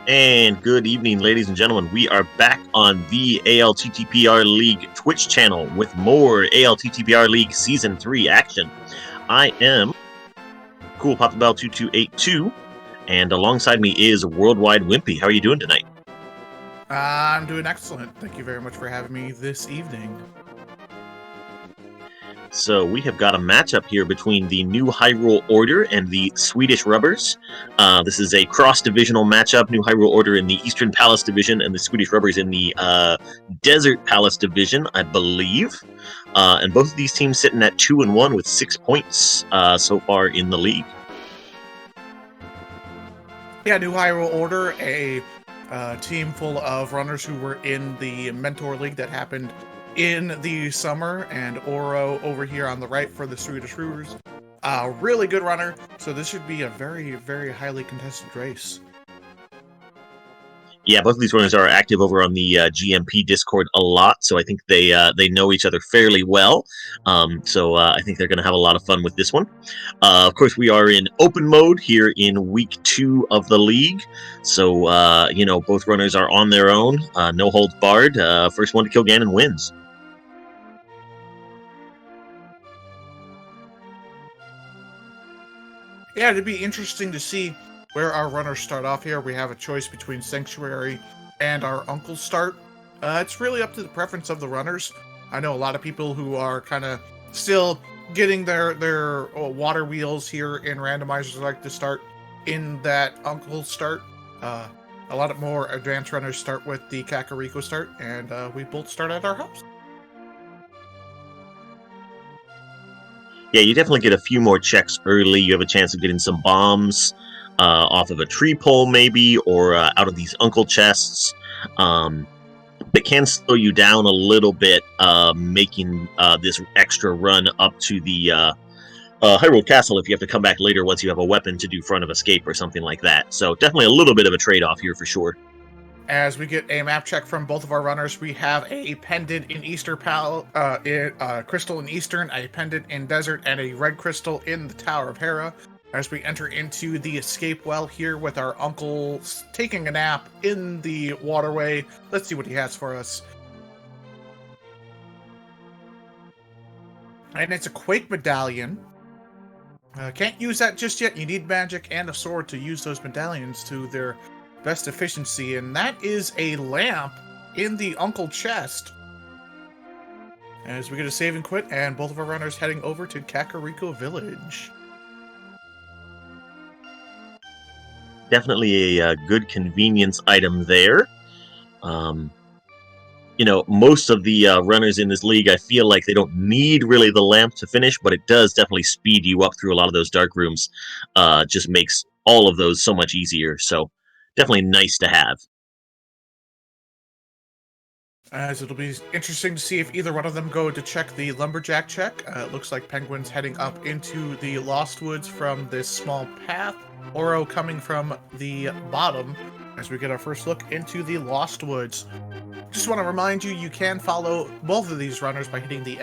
And good evening, ladies and gentlemen. We are back on the ALTTPR League Twitch channel with more ALTTPR League Season 3 action. I am Cool Papa Bell 2282, and alongside me is Worldwide Wimpy. How are you doing tonight? I'm doing excellent. Thank you very much for having me this evening. So we have got a matchup here between the new Hyrule Order and the Swedish Rubbers. This is a cross-divisional matchup. New Hyrule Order in the Eastern Palace Division and the Swedish Rubbers in the Desert Palace Division, I believe. And both of these teams sitting at 2-1 with 6 points so far in the league. Yeah, New Hyrule Order, a team full of runners who were in the Mentor League that happened in the summer, and Oro over here on the right for the Swedish Rubbers. Really good runner, so this should be a very, very highly contested race. Yeah, both of these runners are active over on the GMP Discord a lot, so I think they know each other fairly well. So I think they're going to have a lot of fun with this one. Of course, we are in open mode here in week 2 of the league, so both runners are on their own, no holds barred. First one to kill Ganon wins. Yeah, it'd be interesting to see where our runners start off here. We have a choice between Sanctuary and our Uncle's Start. It's really up to the preference of the runners. I know a lot of people who are kind of still getting their water wheels here in randomizers like to start in that Uncle's Start. A lot of more advanced runners start with the Kakariko Start, and we both start at our house. Yeah, you definitely get a few more checks early. You have a chance of getting some bombs off of a tree pole, maybe, or out of these uncle chests. It can slow you down a little bit, making this extra run up to the Hyrule Castle if you have to come back later once you have a weapon to do front of escape or something like that. So definitely a little bit of a trade-off here for sure. As we get a map check from both of our runners, we have a pendant in crystal in Eastern, a pendant in Desert, and a red crystal in the Tower of Hera. As we enter into the escape well here with our uncle taking a nap in the waterway. Let's see what he has for us. And it's a Quake Medallion. Can't use that just yet. You need magic and a sword to use those medallions to their best efficiency, and that is a lamp in the Uncle chest. As we get a save and quit, and both of our runners heading over to Kakariko Village. Definitely a good convenience item there. Most of the runners in this league, I feel like they don't need really the lamp to finish, but it does definitely speed you up through a lot of those dark rooms. Just makes all of those so much easier. So definitely nice to have. As it'll be interesting to see if either one of them go to check the lumberjack check. It looks like Penguin's heading up into the Lost Woods from this small path. Oro coming from the bottom as we get our first look into the Lost Woods. Just want to remind you, you can follow both of these runners by hitting the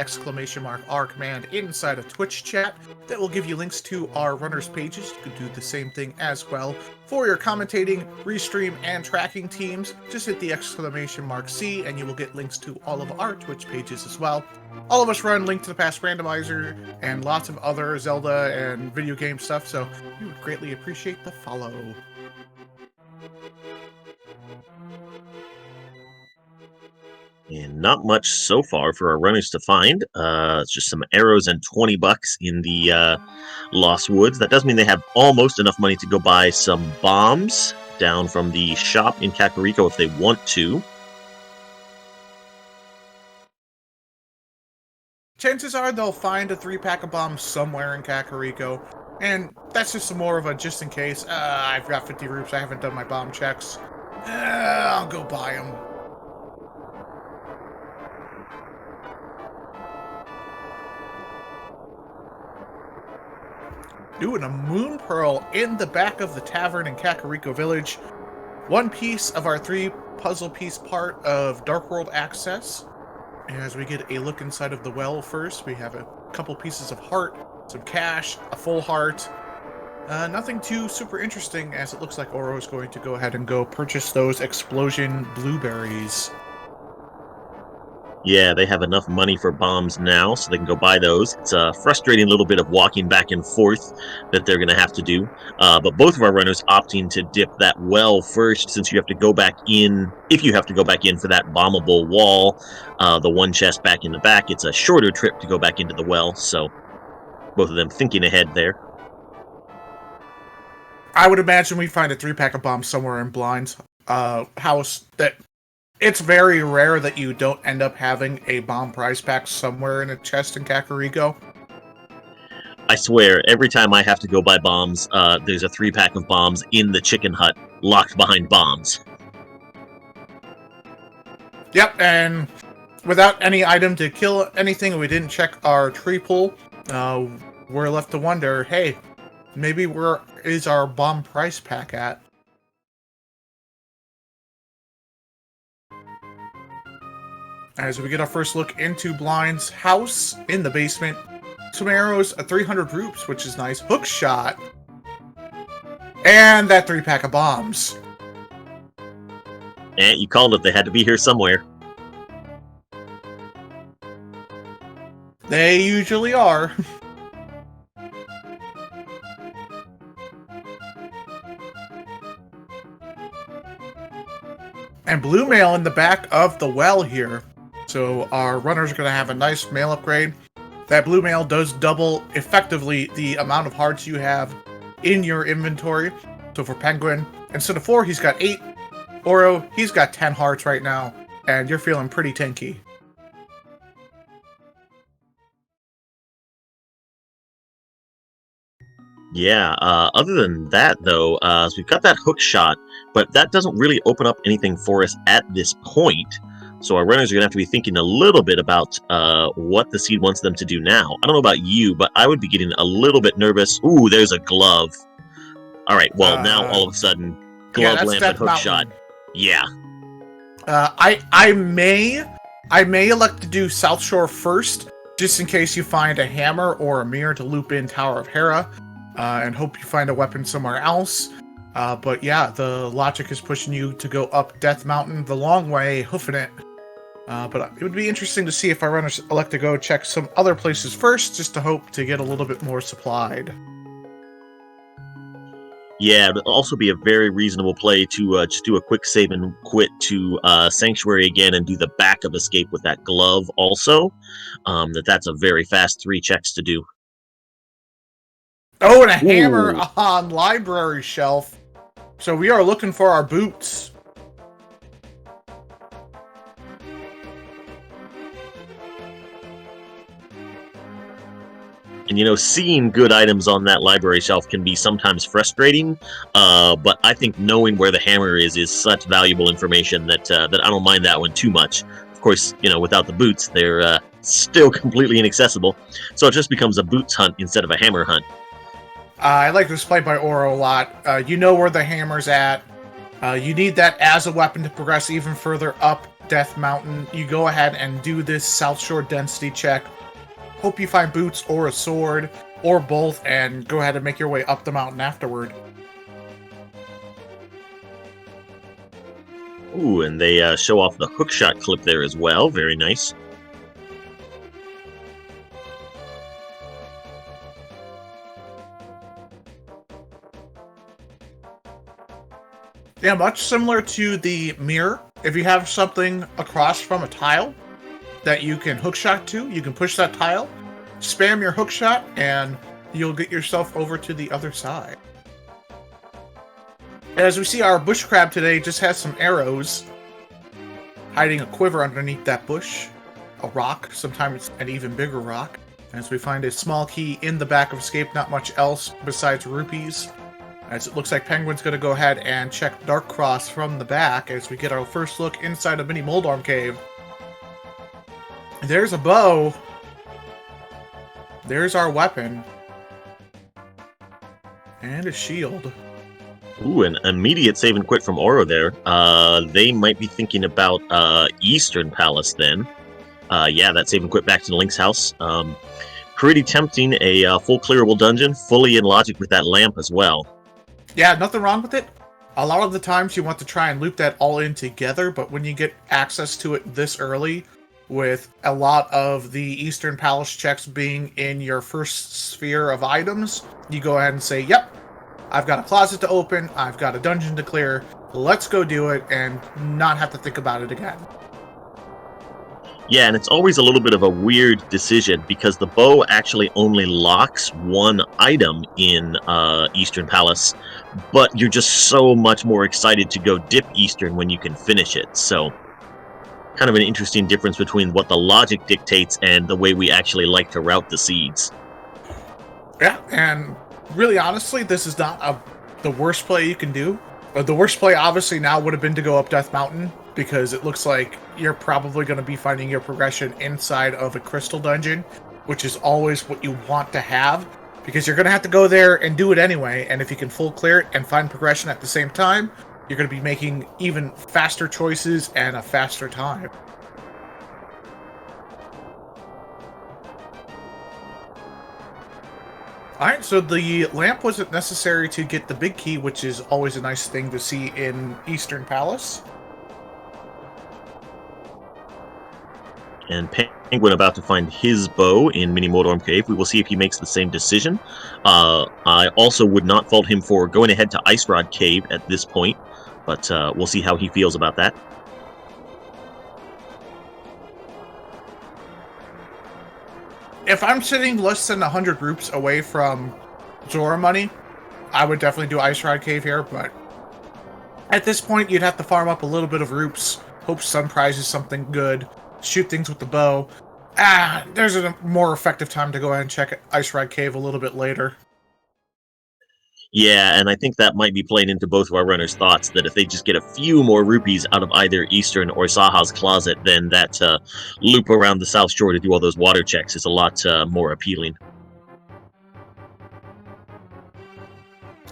!R command inside a Twitch chat. That will give you links to our runners' pages. You can do the same thing as well. For your commentating, restream, and tracking teams, just hit the !C and you will get links to all of our Twitch pages as well. All of us run Link to the Past Randomizer and lots of other Zelda and video game stuff, so we would greatly appreciate the follow. And not much so far for our runners to find. It's just some arrows and 20 bucks in the Lost Woods. That does mean they have almost enough money to go buy some bombs down from the shop in Kakariko if they want to. Chances are they'll find a 3-pack of bombs somewhere in Kakariko, and that's just more of a just in case. I've got 50 rupees, I haven't done my bomb checks. I'll go buy them. Ooh, and a moon pearl in the back of the tavern in Kakariko Village. One piece of our 3 puzzle piece part of Dark World access. As we get a look inside of the well first, we have a couple pieces of heart, some cash, a full heart, Nothing too super interesting, as it looks like Oro is going to go ahead and go purchase those explosion blueberries. Yeah, they have enough money for bombs now, so they can go buy those. It's a frustrating little bit of walking back and forth that they're going to have to do. But both of our runners opting to dip that well first, since you have to go back in. If you have to go back in for that bombable wall, the one chest back in the back, it's a shorter trip to go back into the well. So both of them thinking ahead there. I would imagine we find a 3-pack of bombs somewhere in Blind's house. That it's very rare that you don't end up having a bomb prize pack somewhere in a chest in Kakariko. I swear, every time I have to go buy bombs, there's a 3-pack of bombs in the chicken hut, locked behind bombs. Yep, and without any item to kill anything, we didn't check our tree pool. We're left to wonder, hey, maybe where is our bomb price pack at? As we get our first look into Blind's house in the basement, some arrows, a 300 roops, which is nice, hook shot, and that 3-pack of bombs. And you called it, they had to be here somewhere. They usually are. And blue mail in the back of the well here. So our runners are going to have a nice mail upgrade. That blue mail does double, effectively, the amount of hearts you have in your inventory. So for Penguin, instead of 4, he's got 8. Oro, he's got 10 hearts right now. And you're feeling pretty tanky. Yeah, other than that, though, so we've got that hook shot, but that doesn't really open up anything for us at this point. So our runners are going to have to be thinking a little bit about what the seed wants them to do now. I don't know about you, but I would be getting a little bit nervous. Ooh, there's a glove. All right, well, now all of a sudden, glove, lamp, and hook shot. Yeah. I may elect to do South Shore first, just in case you find a hammer or a mirror to loop in Tower of Hera, and hope you find a weapon somewhere else. But yeah, the logic is pushing you to go up Death Mountain the long way, hoofing it. But it would be interesting to see if our runners elect to go check some other places first, just to hope to get a little bit more supplied. Yeah, it would also be a very reasonable play to just do a quick save and quit to Sanctuary again and do the back of escape with that glove also. That's a very fast 3 checks to do. Oh, and a hammer on library shelf. So we are looking for our boots. And, seeing good items on that library shelf can be sometimes frustrating, but I think knowing where the hammer is such valuable information that I don't mind that one too much. Of course, without the boots, they're still completely inaccessible, so it just becomes a boots hunt instead of a hammer hunt. I like this play by Oro a lot. You know where the hammer's at. You need that as a weapon to progress even further up Death Mountain. You go ahead and do this South Shore density check. Hope you find boots or a sword, or both, and go ahead and make your way up the mountain afterward. Ooh, and they show off the hookshot clip there as well. Very nice. Yeah, much similar to the mirror. If you have something across from a tile that you can hookshot to, you can push that tile, spam your hookshot, and you'll get yourself over to the other side. As we see, our bush crab today just has some arrows, hiding a quiver underneath that bush, a rock, sometimes an even bigger rock. As we find a small key in the back of escape, not much else besides rupees. As it looks like Penguin's going to go ahead and check Dark Cross from the back as we get our first look inside a mini Moldarm cave. There's a bow. There's our weapon. And a shield. Ooh, an immediate save and quit from Oro there. They might be thinking about Eastern Palace then. Yeah, that save and quit back to the Link's house. Pretty tempting, a full clearable dungeon, fully in logic with that lamp as well. Yeah, nothing wrong with it. A lot of the times you want to try and loop that all in together, but when you get access to it this early, with a lot of the Eastern Palace checks being in your first sphere of items, you go ahead and say, yep, I've got a closet to open, I've got a dungeon to clear, let's go do it and not have to think about it again. Yeah, and it's always a little bit of a weird decision because the bow actually only locks one item in Eastern Palace, but you're just so much more excited to go dip Eastern when you can finish it. So, kind of an interesting difference between what the logic dictates and the way we actually like to route the seeds. Yeah, and really honestly, this is not the worst play you can do. The worst play obviously now would have been to go up Death Mountain, because it looks like you're probably going to be finding your progression inside of a crystal dungeon, which is always what you want to have, because you're going to have to go there and do it anyway, and if you can full clear it and find progression at the same time, you're going to be making even faster choices and a faster time. Alright, so the lamp wasn't necessary to get the big key, which is always a nice thing to see in Eastern Palace. And Penguin about to find his bow in Mini Motorm Cave. We will see if he makes the same decision. I also would not fault him for going ahead to Ice Rod Cave at this point, but we'll see how he feels about that. If I'm sitting less than 100 groups away from Zora money, I would definitely do Ice Rod Cave here, but at this point, you'd have to farm up a little bit of roops, hope Sun prizes something good, shoot things with the bow. There's a more effective time to go ahead and check Ice Rod Cave a little bit later. Yeah, and I think that might be playing into both of our runners' thoughts, that if they just get a few more rupees out of either Eastern or Saha's closet, then that loop around the South Shore to do all those water checks is a lot more appealing.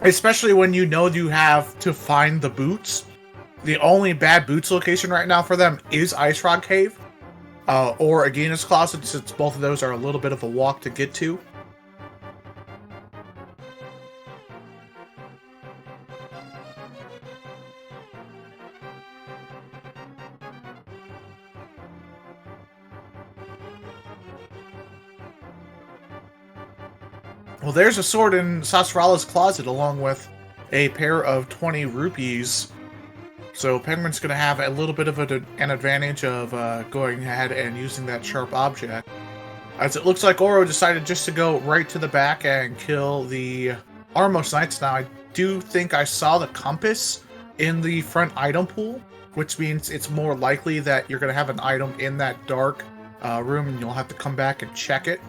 Especially when you know you have to find the boots. The only bad boots location right now for them is Ice Rod Cave, or Agina's Closet, since both of those are a little bit of a walk to get to. Well, there's a sword in Sasrala's closet along with a pair of 20 rupees. So Penguin's going to have a little bit of an advantage of going ahead and using that sharp object. As it looks like Oro decided just to go right to the back and kill the Armos Knights. Now, I do think I saw the compass in the front item pool, which means it's more likely that you're going to have an item in that dark room and you'll have to come back and check it.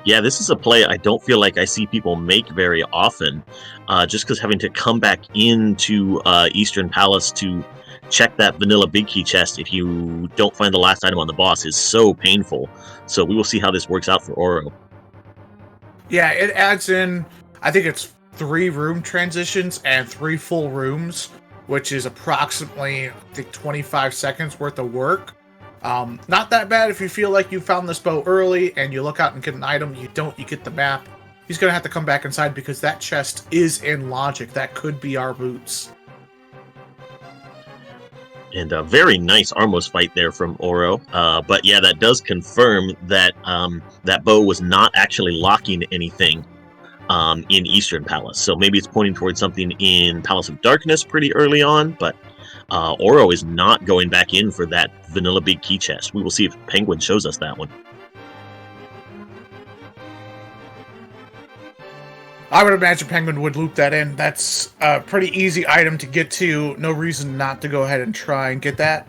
Yeah, this is a play I don't feel like I see people make very often, just because having to come back into Eastern Palace to check that vanilla big key chest if you don't find the last item on the boss is so painful. So we will see how this works out for Oro. Yeah, it adds in, I think it's 3 room transitions and 3 full rooms, which is approximately, I think, 25 seconds worth of work. Not that bad if you feel like you found this bow early and you look out and get an item. You don't, you get the map. He's going to have to come back inside because that chest is in logic. That could be our boots. And a very nice Armos fight there from Oro. But yeah, that does confirm that that bow was not actually locking anything in Eastern Palace. So maybe it's pointing towards something in Palace of Darkness pretty early on, but Oro is not going back in for that vanilla big key chest. We will see if Penguin shows us that one. I would imagine Penguin would loop that in. That's a pretty easy item to get to. No reason not to go ahead and try and get that.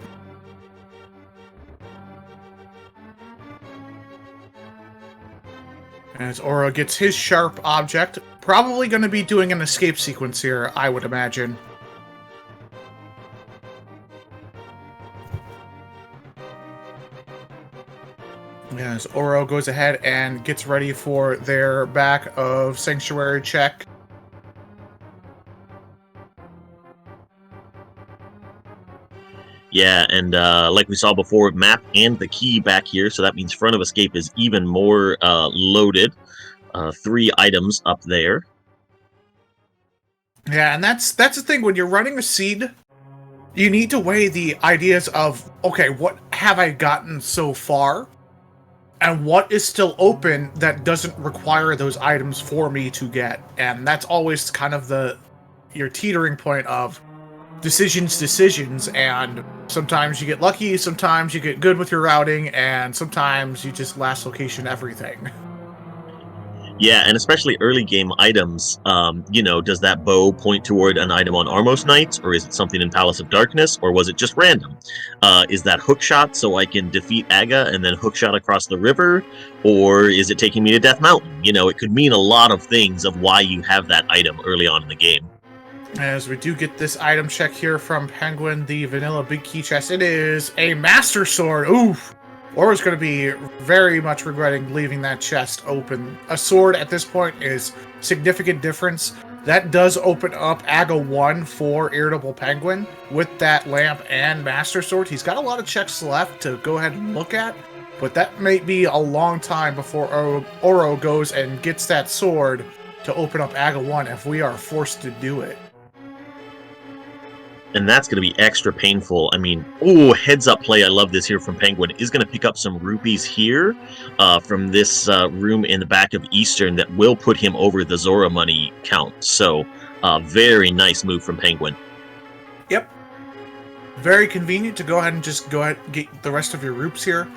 As Oro gets his sharp object, probably going to be doing an escape sequence here, I would imagine. As Oro goes ahead and gets ready for their back of Sanctuary check. Yeah, and like we saw before, map and the key back here, so that means front of escape is even more loaded. 3 items up there. Yeah, and that's the thing. When you're running a seed, you need to weigh the ideas of, okay, what have I gotten so far? And what is still open that doesn't require those items for me to get? And that's always kind of your teetering point of decisions, and sometimes you get lucky, sometimes you get good with your routing, and sometimes you just last location everything. Yeah, and especially early game items. Does that bow point toward an item on Armos Knights, or is it something in Palace of Darkness, or was it just random? Is that hook shot so I can defeat Aga and then hook shot across the river, or is it taking me to Death Mountain? It could mean a lot of things of why you have that item early on in the game. As we do get this item check here from Penguin, the vanilla big key chest, it is a Master Sword. Oof! Aura's going to be very much regretting leaving that chest open. A sword at this point is significant difference. That does open up Aga 1 for IrritablePenguin with that lamp and Master Sword. He's got a lot of checks left to go ahead and look at, but that may be a long time before Oro goes and gets that sword to open up Aga 1 if we are forced to do it. And that's going to be extra painful. I mean, oh, heads up play. I love this here from Penguin. Is going to pick up some rupees here from this room in the back of Eastern that will put him over the Zora money count. So, very nice move from Penguin. Yep. Very convenient to go ahead and get the rest of your rupes here.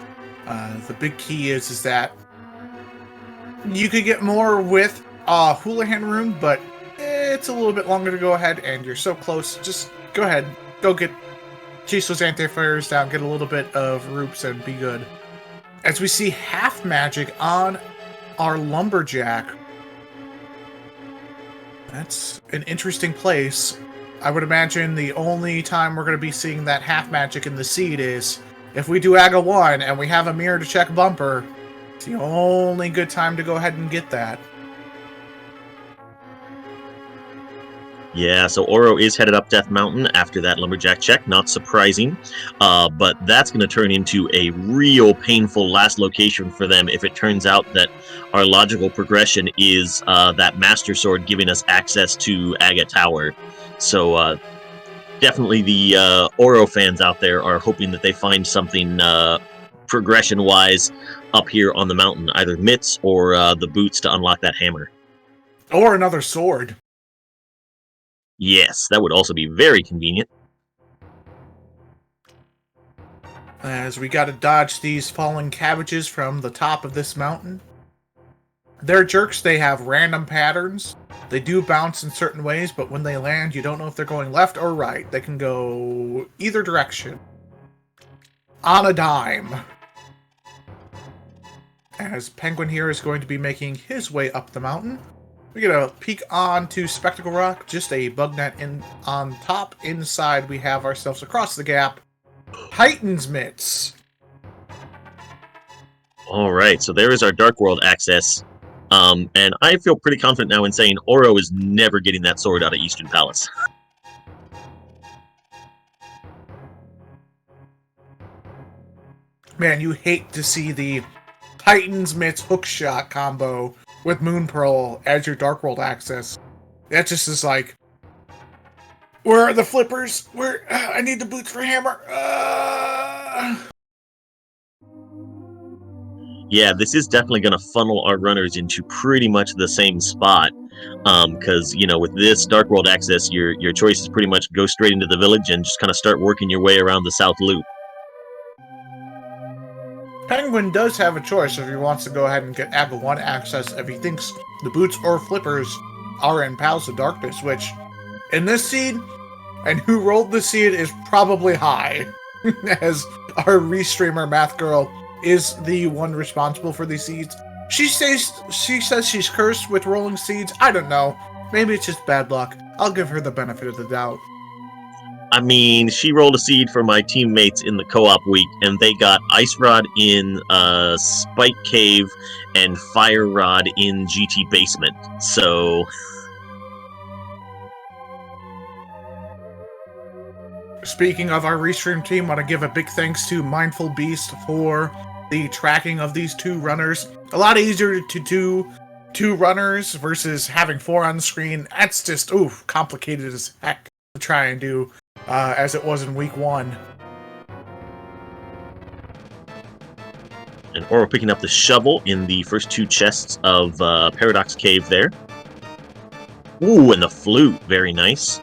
The big key is that you could get more with Houlihan Room, but it's a little bit longer to go ahead, and you're so close. Just go ahead, go chase those anti-fires down, get a little bit of rupes, and be good. As we see half magic on our lumberjack. That's an interesting place. I would imagine the only time we're going to be seeing that half magic in the seed is if we do Aga 1 and we have a mirror to check bumper. It's the only good time to go ahead and get that. Yeah, so Oro is headed up Death Mountain after that lumberjack check. Not surprising, but that's going to turn into a real painful last location for them if it turns out that our logical progression is that Master Sword giving us access to Aga Tower. So definitely the Oro fans out there are hoping that they find something progression-wise up here on the mountain, either mitts or the boots to unlock that hammer. Or another sword. Yes, that would also be very convenient. As we gotta dodge these falling cabbages from the top of this mountain. They're jerks, they have random patterns. They do bounce in certain ways, but when they land, you don't know if they're going left or right. They can go either direction. On a dime. As Penguin here is going to be making his way up the mountain. We get a peek onto Spectacle Rock, just a bug net on top. Inside, we have ourselves across the gap Titan's Mitts. All right, so there is our Dark World access. And I feel pretty confident now in saying Oro is never getting that sword out of Eastern Palace. Man, you hate to see the Titan's Mitts hookshot combo with Moon Pearl as your Dark World access. That just is like, where are the flippers? I need the boots for hammer. Yeah, this is definitely going to funnel our runners into pretty much the same spot. Because, with this Dark World access, your choice is pretty much go straight into the village and just kind of start working your way around the South Loop. Penguin does have a choice if he wants to go ahead and get Aga 1 access if he thinks the boots or flippers are in Palace of Darkness, which, in this seed, and who rolled the seed is probably high, as our restreamer Math Girl is the one responsible for these seeds. She says she's cursed with rolling seeds. I don't know. Maybe it's just bad luck. I'll give her the benefit of the doubt. I mean, she rolled a seed for my teammates in the co-op week, and they got Ice Rod in Spike Cave and Fire Rod in GT Basement. So... Speaking of our restream team, want to give a big thanks to Mindful Beast for the tracking of these 2 runners. A lot easier to do 2 runners versus having 4 on the screen. That's just, complicated as heck to try and do, as it was in week 1. And Oro picking up the shovel in the first 2 chests of Paradox Cave there. Ooh, and the flute. Very nice.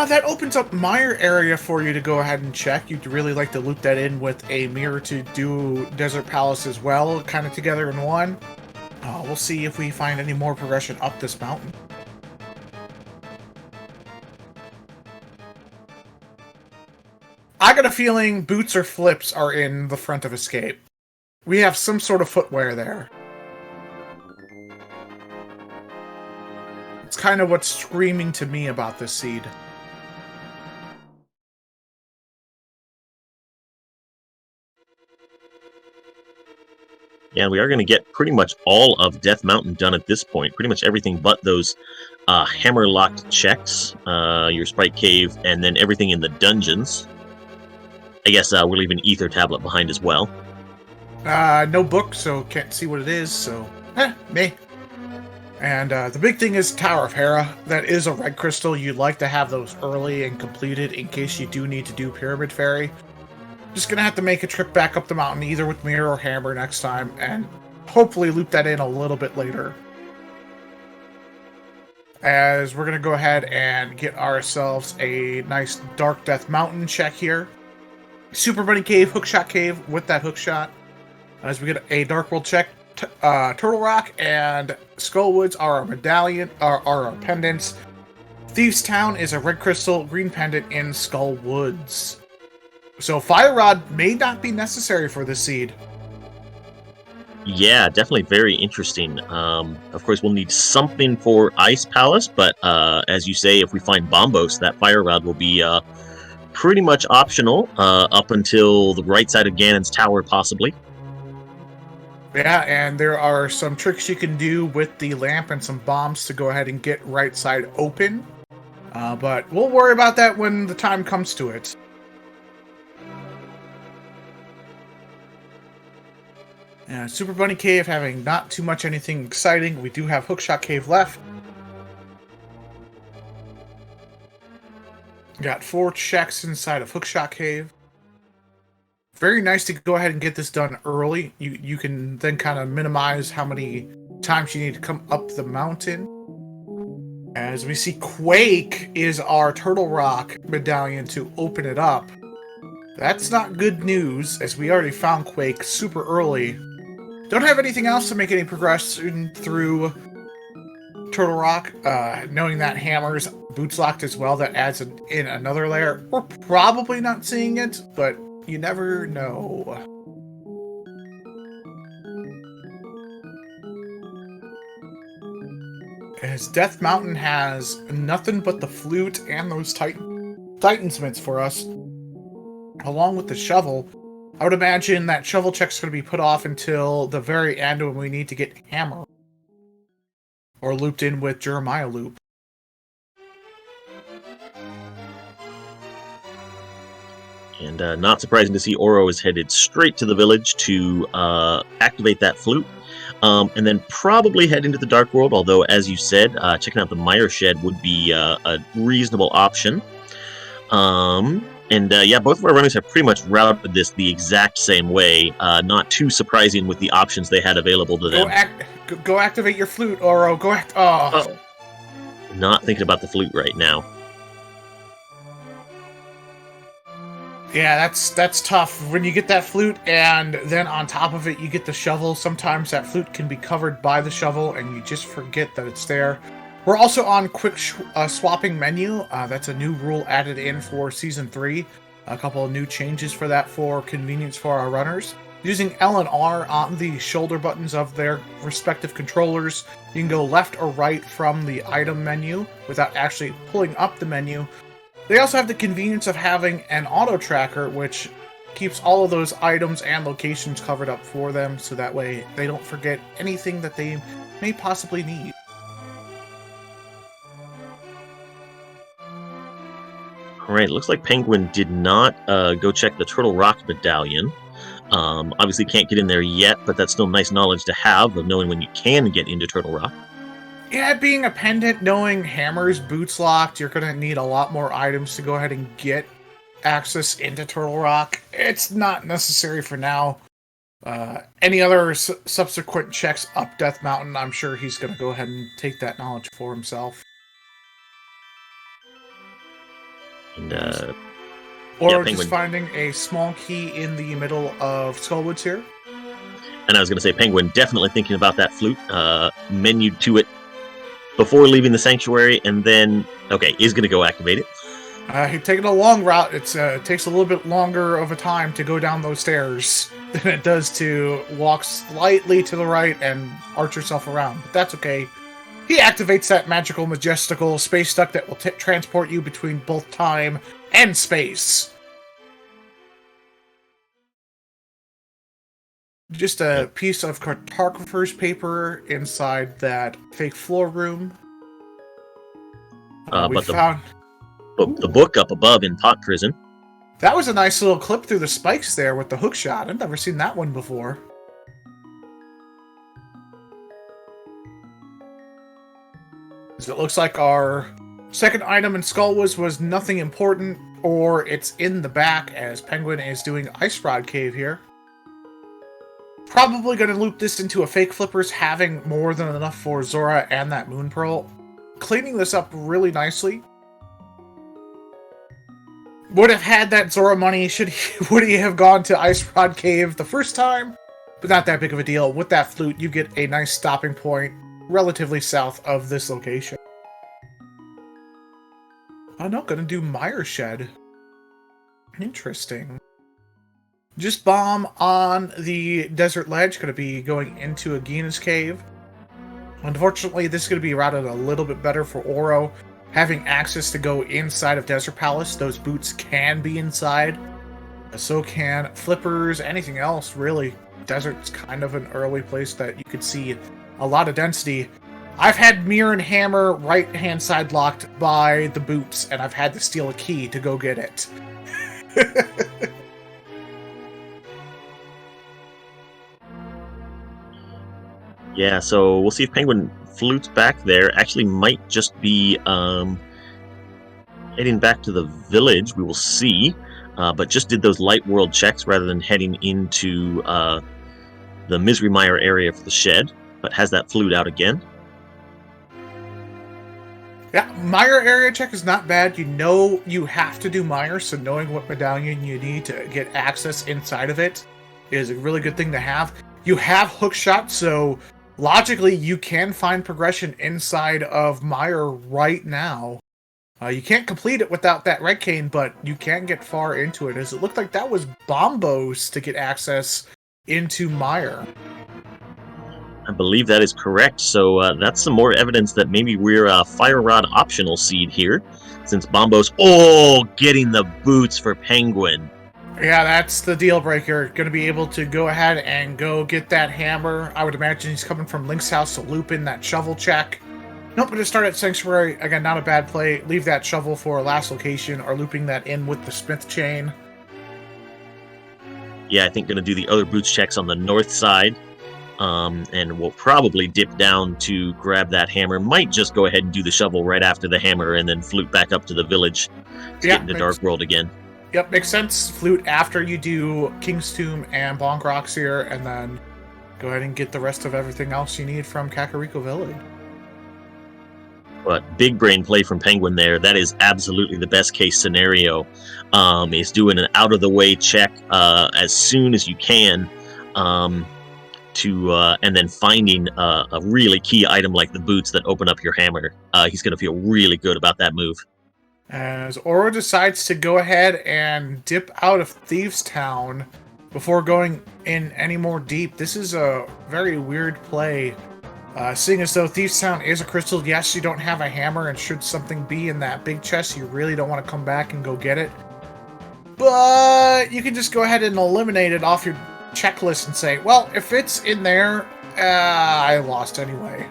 That opens up Mire area for you to go ahead and check. You'd really like to loop that in with a mirror to do Desert Palace as well, kind of together in one. We'll see if we find any more progression up this mountain. I got a feeling boots or flips are in the front of Escape. We have some sort of footwear there. It's kind of what's screaming to me about this seed. Yeah, we are going to get pretty much all of Death Mountain done at this point. Pretty much everything but those hammer-locked checks, your Sprite Cave, and then everything in the dungeons. I guess we're leaving Ether Tablet behind as well. No book, so can't see what it is, so meh. And the big thing is Tower of Hera. That is a red crystal. You'd like to have those early and completed in case you do need to do Pyramid Fairy. Just gonna have to make a trip back up the mountain either with Mirror or Hammer next time, and hopefully loop that in a little bit later. As we're gonna go ahead and get ourselves a nice Dark Death Mountain check here. Super Bunny Cave, Hookshot Cave with that hookshot. As we get a Dark World check, Turtle Rock and Skullwoods are our medallion, are our pendants. Thieves Town is a red crystal, green pendant in Skullwoods. So Fire Rod may not be necessary for this seed. Yeah, definitely very interesting. Of course, we'll need something for Ice Palace, but as you say, if we find Bombos, that Fire Rod will be pretty much optional up until the right side of Ganon's Tower, possibly. Yeah, and there are some tricks you can do with the lamp and some bombs to go ahead and get right side open. But we'll worry about that when the time comes to it. Super Bunny Cave having not too much anything exciting. We do have Hookshot Cave left. Got 4 checks inside of Hookshot Cave. Very nice to go ahead and get this done early. You can then kind of minimize how many times you need to come up the mountain. As we see, Quake is our Turtle Rock medallion to open it up. That's not good news, as we already found Quake super early. Don't have anything else to make any progression through Turtle Rock. Knowing that Hammer's boots locked as well, that adds in another layer. We're probably not seeing it, but you never know. As Death Mountain has nothing but the flute and those Titansmiths for us, along with the shovel. I would imagine that shovel check's going to be put off until the very end when we need to get Hammer. Or looped in with Jeremiah Loop. And not surprising to see Oro is headed straight to the village to activate that flute. And then probably head into the Dark World, although, as you said, checking out the Mire Shed would be a reasonable option. Yeah, both of our runners have pretty much routed this the exact same way. Not too surprising with the options they had available to them. Go activate your flute, Oro. Not thinking about the flute right now. Yeah, that's tough. When you get that flute and then on top of it you get the shovel, sometimes that flute can be covered by the shovel and you just forget that it's there. We're also on quick swapping menu. That's a new rule added in for Season 3. A couple of new changes for that for convenience for our runners. Using L and R on the shoulder buttons of their respective controllers, you can go left or right from the item menu without actually pulling up the menu. They also have the convenience of having an auto tracker, which keeps all of those items and locations covered up for them, so that way they don't forget anything that they may possibly need. All right, looks like Penguin did not go check the Turtle Rock Medallion. Obviously can't get in there yet, but that's still nice knowledge to have of knowing when you can get into Turtle Rock. Yeah, being a pendant, knowing hammers, boots locked, you're gonna need a lot more items to go ahead and get access into Turtle Rock. It's not necessary for now. Any other subsequent checks up Death Mountain, I'm sure he's gonna go ahead and take that knowledge for himself. And Or Penguin. just finding a small key in the middle of Skullwoods here. And I was going to say, Penguin definitely thinking about that flute, menued to it before leaving the sanctuary, and then, okay, is going to go activate it. He's taking a long route. It takes a little bit longer of a time to go down those stairs than it does to walk slightly to the right and arch yourself around. But that's okay. He activates that magical, majestical space duct that will transport you between both time and space. Just a piece of cartographer's paper inside that fake floor room. We found the book up above in Pot Prison. That was a nice little clip through the spikes there with the hook shot. I've never seen that one before. So it looks like our second item in Skullwoods was nothing important, or it's in the back as Penguin is doing Ice Rod Cave here. Probably going to loop this into a fake flippers, having more than enough for Zora and that Moon Pearl. Cleaning this up really nicely. Would have had that Zora money would he have gone to Ice Rod Cave the first time, but not that big of a deal. With that flute, you get a nice stopping point relatively south of this location. I'm not going to do Mire Shed. Interesting. Just bomb on the desert ledge, going to be going into Agina's cave. Unfortunately, this is going to be routed a little bit better for Oro. Having access to go inside of Desert Palace, those boots can be inside. So can flippers, anything else, really. Desert's kind of an early place that you could see a lot of density. I've had Mirror and Hammer right-hand side locked by the boots, and I've had to steal a key to go get it. Yeah, so we'll see if Penguin flutes back there. Actually might just be heading back to the village. We will see. But just did those light world checks rather than heading into the Misery Mire area for the shed. But has that flute out again. Yeah, Mire area check is not bad. You know you have to do Mire, so knowing what medallion you need to get access inside of it is a really good thing to have. You have hookshot, so logically you can find progression inside of Mire right now. You can't complete it without that red cane, but you can get far into it, as it looked like that was Bombos to get access into Mire. I believe that is correct, so that's some more evidence that maybe we're a Fire Rod optional seed here, since Bombo's, getting the boots for Penguin. Yeah, that's the deal breaker. Going to be able to go ahead and go get that hammer. I would imagine he's coming from Link's house to loop in that shovel check. Nope, going to start at Sanctuary. Again, not a bad play. Leave that shovel for a last location, or looping that in with the Smith chain. Yeah, I think going to do the other boots checks on the north side. And we'll probably dip down to grab that hammer. Might just go ahead and do the shovel right after the hammer and then flute back up to the village to get into Dark World again. Yep, makes sense. Flute after you do King's Tomb and Bonk Rocks here, and then go ahead and get the rest of everything else you need from Kakariko Village. But big brain play from Penguin there. That is absolutely the best case scenario. Is doing an out-of-the-way check as soon as you can. And then finding a really key item like the boots that open up your hammer. He's going to feel really good about that move. As Oro decides to go ahead and dip out of Thieves Town before going in any more deep. This is a very weird play. Seeing as though Thieves Town is a crystal, yes, you don't have a hammer, and should something be in that big chest, you really don't want to come back and go get it. But you can just go ahead and eliminate it off your checklist and say, well, if it's in there, I lost anyway.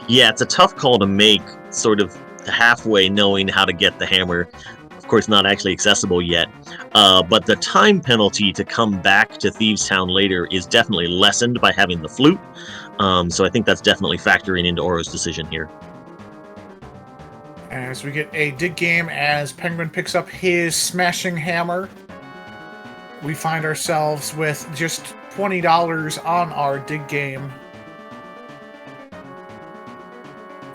Yeah, it's a tough call to make, sort of halfway knowing how to get the hammer. Of course, not actually accessible yet. But the time penalty to come back to Thieves Town later is definitely lessened by having the flute. So I think that's definitely factoring into Oro's decision here. As we get a dig game as Penguin picks up his smashing hammer, we find ourselves with just $20 on our dig game.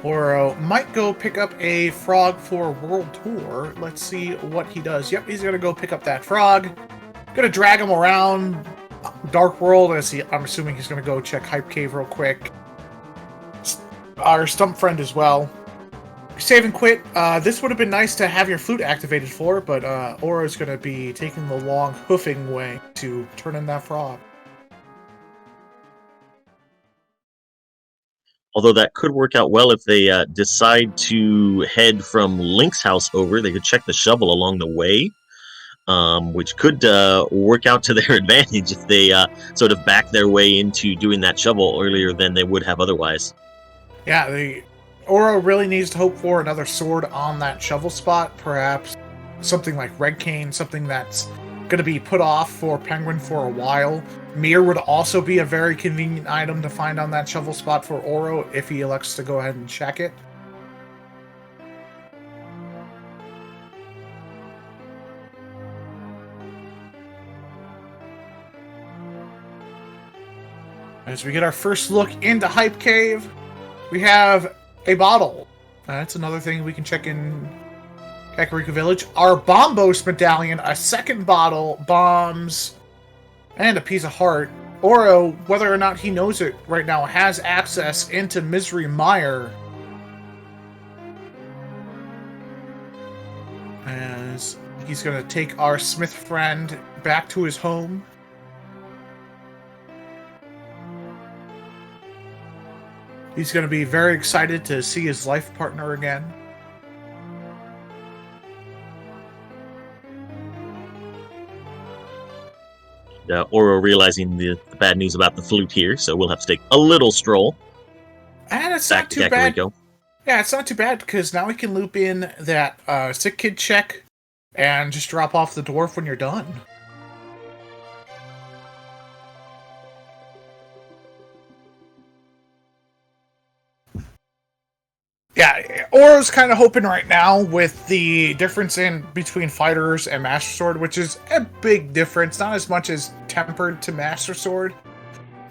Oro might go pick up a frog for World Tour. Let's see what he does. Yep, he's going to go pick up that frog. Going to drag him around Dark World. I'm assuming he's going to go check Hype Cave real quick. Our stump friend as well. Save and quit. This would have been nice to have your flute activated for, but Oro's going to be taking the long hoofing way to turn in that frog. Although that could work out well if they decide to head from Link's house over. They could check the shovel along the way, which could work out to their advantage if they sort of back their way into doing that shovel earlier than they would have otherwise. Yeah, Oro really needs to hope for another sword on that shovel spot. Perhaps something like Red Cane, something that's going to be put off for Penguin for a while. Mirror would also be a very convenient item to find on that shovel spot for Oro if he elects to go ahead and check it. As we get our first look into Hype Cave, we have a bottle. That's another thing we can check in Kakariko Village. Our Bombos medallion, a second bottle, bombs, and a piece of heart. Oro, whether or not he knows it right now, has access into Misery Mire. As he's going to take our Smith friend back to his home. He's going to be very excited to see his life partner again. Oro realizing the bad news about the flute here, so we'll have to take a little stroll. And it's not too bad. Yeah, it's not too bad, because now we can loop in that sick kid check and just drop off the dwarf when you're done. Yeah, Oro's kind of hoping right now with the difference in between Fighters and Master Sword, which is a big difference, not as much as Tempered to Master Sword,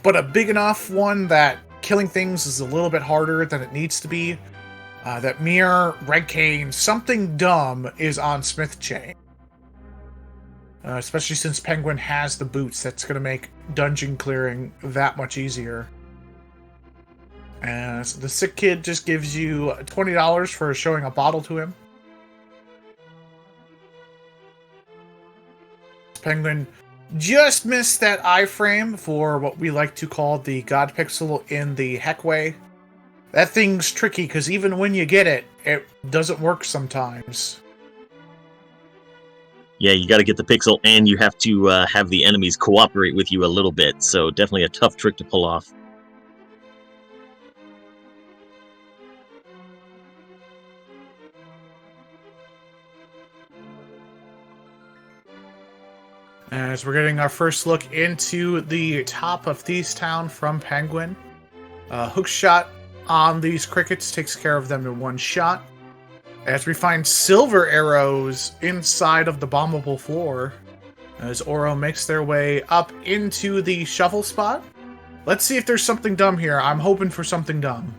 but a big enough one that killing things is a little bit harder than it needs to be. That Mirror, Red Cane, something dumb is on Smith Chain. Especially since Penguin has the boots, that's going to make dungeon clearing that much easier. So the sick kid just gives you $20 for showing a bottle to him. Penguin just missed that iframe for what we like to call the God Pixel in the Heckway. That thing's tricky because even when you get it, it doesn't work sometimes. Yeah, you got to get the pixel and you have to have the enemies cooperate with you a little bit, so definitely a tough trick to pull off. As we're getting our first look into the top of Thieves Town from Penguin. Hook shot on these crickets takes care of them in one shot. As we find silver arrows inside of the bombable floor. As Oro makes their way up into the shovel spot. Let's see if there's something dumb here. I'm hoping for something dumb.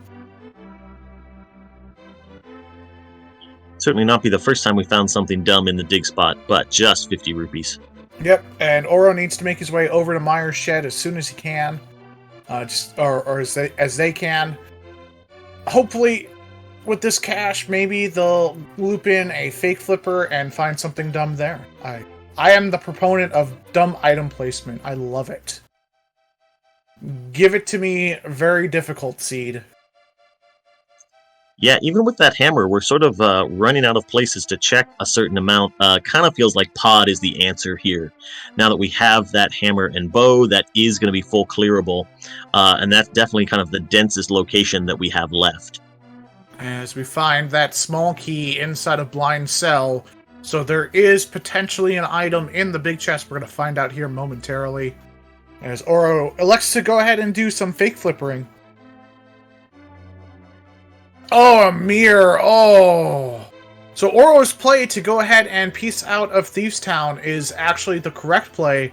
Certainly not be the first time we found something dumb in the dig spot, but just 50 rupees. Yep, and Oro needs to make his way over to Meyer's shed as soon as he can, or as they can. Hopefully, with this cash, maybe they'll loop in a fake flipper and find something dumb there. I am the proponent of dumb item placement. I love it. Give it to me. Very difficult, Seed. Yeah, even with that hammer, we're sort of running out of places to check a certain amount. Kind of feels like pod is the answer here. Now that we have that hammer and bow, that is going to be full clearable. And that's definitely kind of the densest location that we have left. as we find that small key inside a blind cell. So there is potentially an item in the big chest. We're going to find out here momentarily. As Oro elects to go ahead and do some fake flippering. Oh, a mirror. Oh. So Oro's play to go ahead and piece out of Thieves Town is actually the correct play.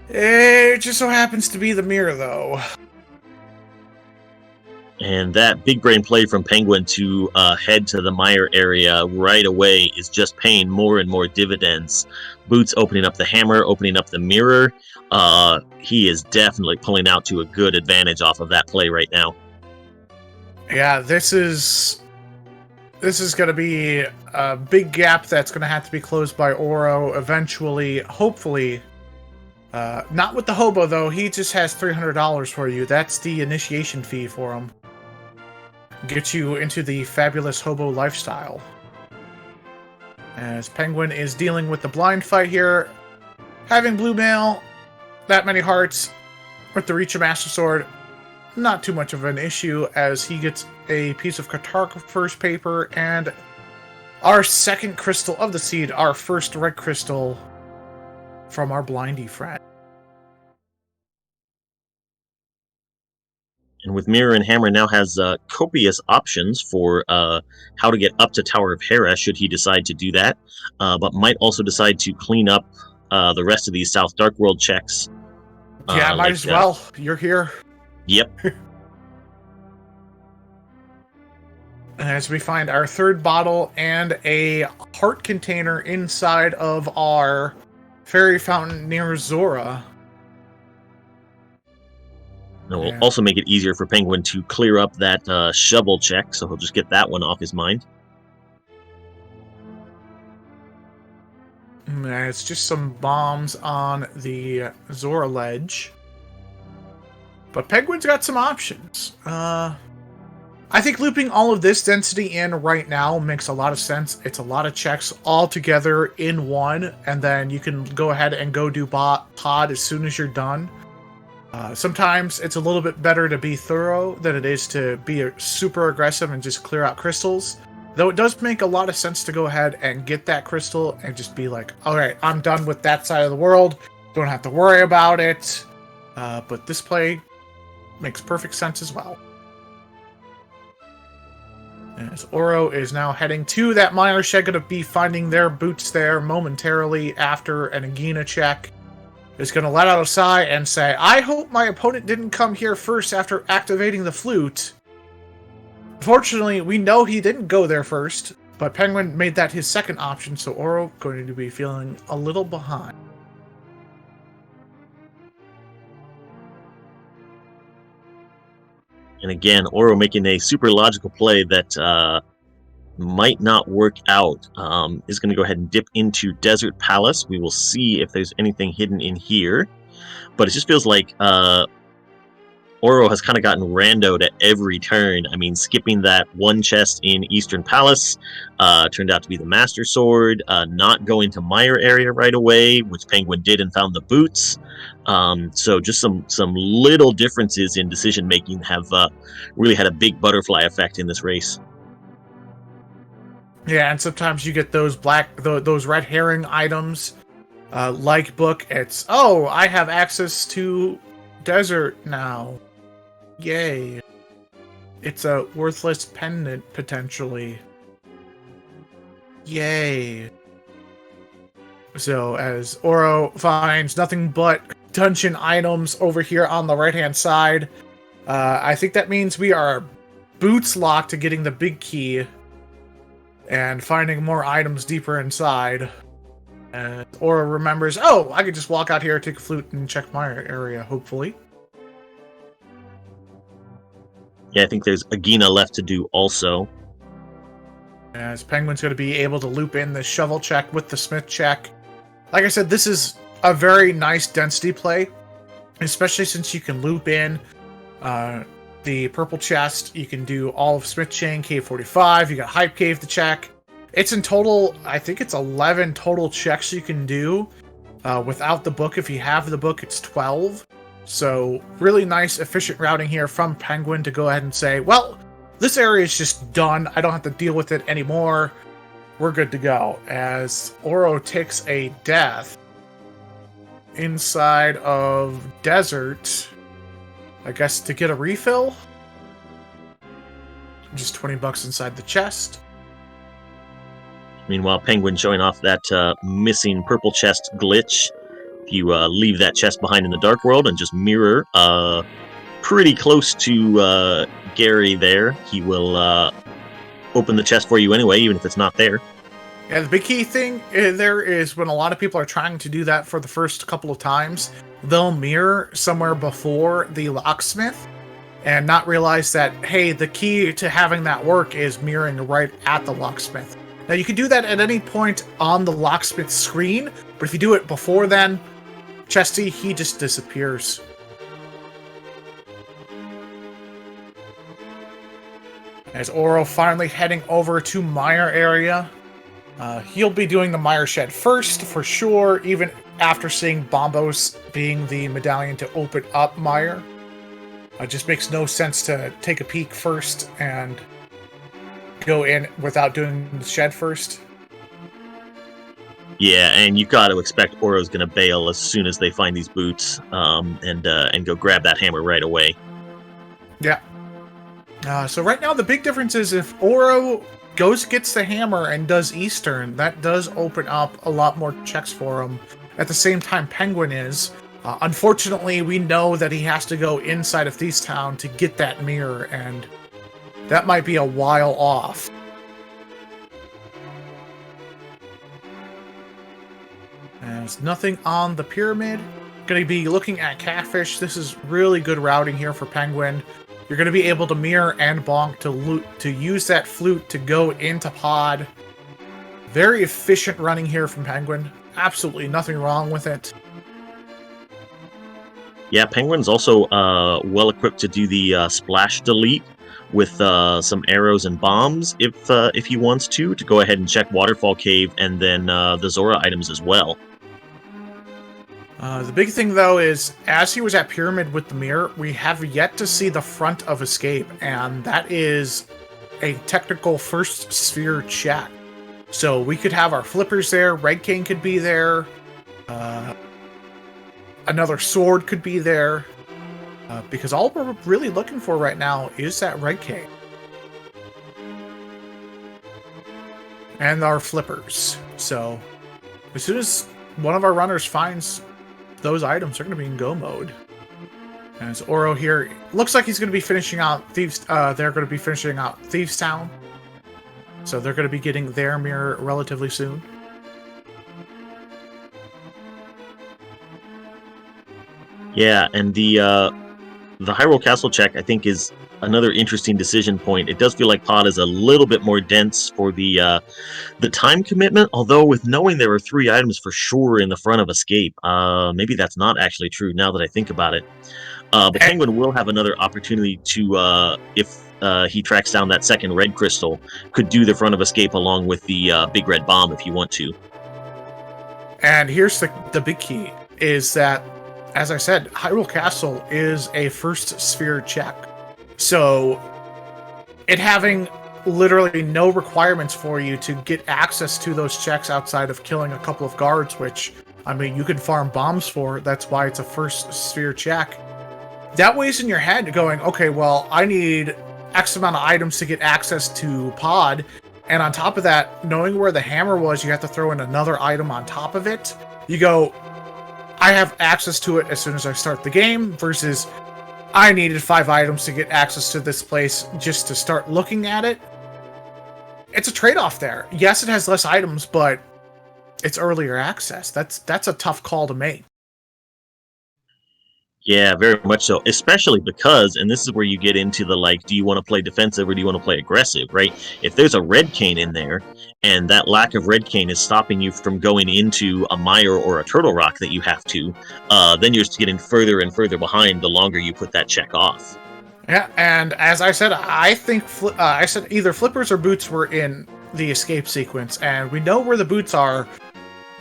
It just so happens to be the mirror, though. And that big brain play from Penguin to head to the Mire area right away is just paying more and more dividends. Boots opening up the hammer, opening up the mirror. He is definitely pulling out to a good advantage off of that play right now. Yeah, this is going to be a big gap that's going to have to be closed by Oro eventually, hopefully. Not with the hobo, though. He just has $300 for you. That's the initiation fee for him. Get you into the fabulous hobo lifestyle. As Penguin is dealing with the blind fight here. Having blue mail, that many hearts, with the Reach of Master Sword, not too much of an issue as he gets a piece of cartographer's paper and our second crystal of the seed, our first red crystal from our blindy friend. And with Mirror and Hammer now has copious options for how to get up to Tower of Hera should he decide to do that, but might also decide to clean up the rest of these South Dark World checks. Yeah, might as well. You're here. Yep. As we find our third bottle and a heart container inside of our fairy fountain near Zora. It will also make it easier for Penguin to clear up that shovel check, so he'll just get that one off his mind. It's just some bombs on the Zora ledge. But Penguin's got some options. I think looping all of this density in right now makes a lot of sense. It's a lot of checks all together in one, and then you can go ahead and go do pod as soon as you're done. Sometimes it's a little bit better to be thorough than it is to be super aggressive and just clear out crystals. Though it does make a lot of sense to go ahead and get that crystal and just be like, alright, I'm done with that side of the world. Don't have to worry about it. But this play makes perfect sense as well. As Oro is now heading to that miner shed, going to be finding their boots there momentarily after an Agina check. Is going to let out a sigh and say, I hope my opponent didn't come here first after activating the flute. Fortunately, we know he didn't go there first, but Penguin made that his second option, so Oro going to be feeling a little behind. And again, Oro making a super logical play that might not work out. Is going to go ahead and dip into Desert Palace. We will see if there's anything hidden in here. But it just feels like Oro has kind of gotten randoed at every turn. I mean, skipping that one chest in Eastern Palace turned out to be the Master Sword. Not going to Mire area right away, which Penguin did and found the boots. So just some little differences in decision making have really had a big butterfly effect in this race. Yeah, and sometimes you get those those red herring items, like book. It's, oh, I have access to desert now. Yay. It's a worthless pendant, potentially. Yay. So, as Oro finds nothing but dungeon items over here on the right-hand side, I think that means we are boots locked to getting the big key and finding more items deeper inside. And Oro remembers, oh, I could just walk out here, take a flute, and check my area, hopefully. Yeah, I think there's Agina left to do also. As Penguin's going to be able to loop in the shovel check with the smith check. Like I said, this is a very nice density play, especially since you can loop in the purple chest. You can do all of Smith Chain, Cave 45. You got Hype Cave to check. It's in total, I think it's 11 total checks you can do. Without the book, if you have the book, it's 12. So really nice, efficient routing here from Penguin to go ahead and say, well, this area is just done. I don't have to deal with it anymore. We're good to go. As Oro takes a death inside of Desert, I guess to get a refill. Just $20 inside the chest. Meanwhile, Penguin showing off that missing purple chest glitch. If you leave that chest behind in the Dark World and just mirror pretty close to Gary there, he will open the chest for you anyway, even if it's not there. Yeah, the big key thing there is when a lot of people are trying to do that for the first couple of times, they'll mirror somewhere before the locksmith and not realize that, hey, the key to having that work is mirroring right at the locksmith. Now, you can do that at any point on the locksmith screen, but if you do it before then, Chesty, he just disappears. As Oro finally heading over to Mire area, he'll be doing the Mire Shed first, for sure, even after seeing Bombos being the medallion to open up Mire. It just makes no sense to take a peek first and go in without doing the shed first. Yeah, and you've got to expect Oro's going to bail as soon as they find these boots, and go grab that hammer right away. Yeah. So right now the big difference is if Oro gets the hammer and does Eastern, that does open up a lot more checks for him. At the same time, Penguin is. Unfortunately, we know that he has to go inside of Thieves Town to get that mirror, and that might be a while off. There's nothing on the pyramid. Going to be looking at Catfish. This is really good routing here for Penguin. You're going to be able to mirror and bonk to use that flute to go into pod. Very efficient running here from Penguin. Absolutely nothing wrong with it. Yeah, Penguin's also well equipped to do the splash delete with some arrows and bombs if he wants to go ahead and check Waterfall Cave and then the Zora items as well. The big thing, though, is as he was at Pyramid with the mirror, we have yet to see the front of Escape, and that is a technical first sphere check. So we could have our flippers there, Red Cane could be there, another sword could be there, because all we're really looking for right now is that Red Cane. And our flippers. So as soon as one of our runners finds those items, are going to be in go mode. As Oro here looks like he's going to be finishing out Thieves. They're going to be finishing out Thieves Town, so they're going to be getting their mirror relatively soon. Yeah, and the Hyrule Castle check, I think, is another interesting decision point. It does feel like Pod is a little bit more dense for the time commitment, although with knowing there are 3 items for sure in the front of Escape, maybe that's not actually true now that I think about it. But Penguin will have another opportunity to, if he tracks down that second red crystal, could do the front of Escape along with the big red bomb if you want to. And here's the big key, is that, as I said, Hyrule Castle is a first sphere check. So, it having literally no requirements for you to get access to those checks outside of killing a couple of guards, which, I mean, you can farm bombs for. That's why it's a first sphere check. That weighs in your head going, okay, well, I need X amount of items to get access to Pod. And on top of that, knowing where the hammer was, you have to throw in another item on top of it. You go, I have access to it as soon as I start the game, versus I needed 5 items to get access to this place just to start looking at it. It's a trade-off there. Yes, it has less items, but it's earlier access. That's a tough call to make. Yeah, very much so. Especially because, and this is where you get into the, like, do you want to play defensive or do you want to play aggressive, right? If there's a red cane in there, and that lack of red cane is stopping you from going into a mire or a turtle rock that you have to, then you're just getting further and further behind the longer you put that check off. Yeah, and as I said, I think I said either flippers or boots were in the escape sequence, and we know where the boots are.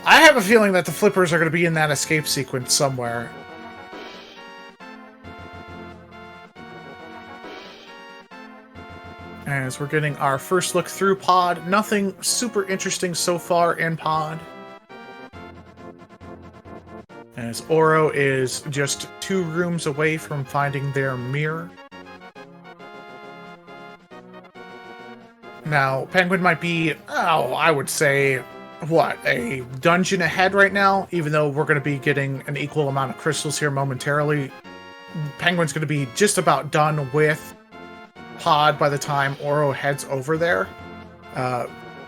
I have a feeling that the flippers are going to be in that escape sequence somewhere. As we're getting our first look through Pod. Nothing super interesting so far in Pod. As Oro is just 2 rooms away from finding their mirror. Now, Penguin might be, I would say, a dungeon ahead right now, even though we're going to be getting an equal amount of crystals here momentarily. Penguin's going to be just about done with Pod by the time Oro heads over there.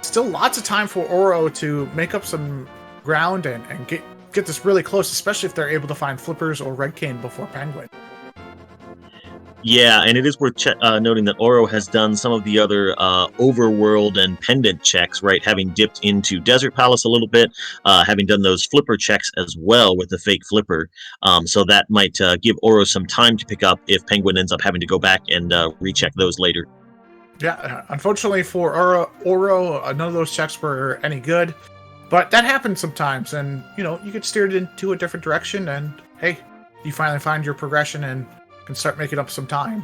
Still lots of time for Oro to make up some ground and get this really close, especially if they're able to find Flippers or Red Cane before Penguin. Yeah, and it is worth noting that Oro has done some of the other overworld and pendant checks, right? Having dipped into Desert Palace a little bit, having done those flipper checks as well with the fake flipper. So that might give Oro some time to pick up if Penguin ends up having to go back and recheck those later. Yeah, unfortunately for Oro, none of those checks were any good. But that happens sometimes, and, you get steered into a different direction, and, hey, you finally find your progression and can start making up some time.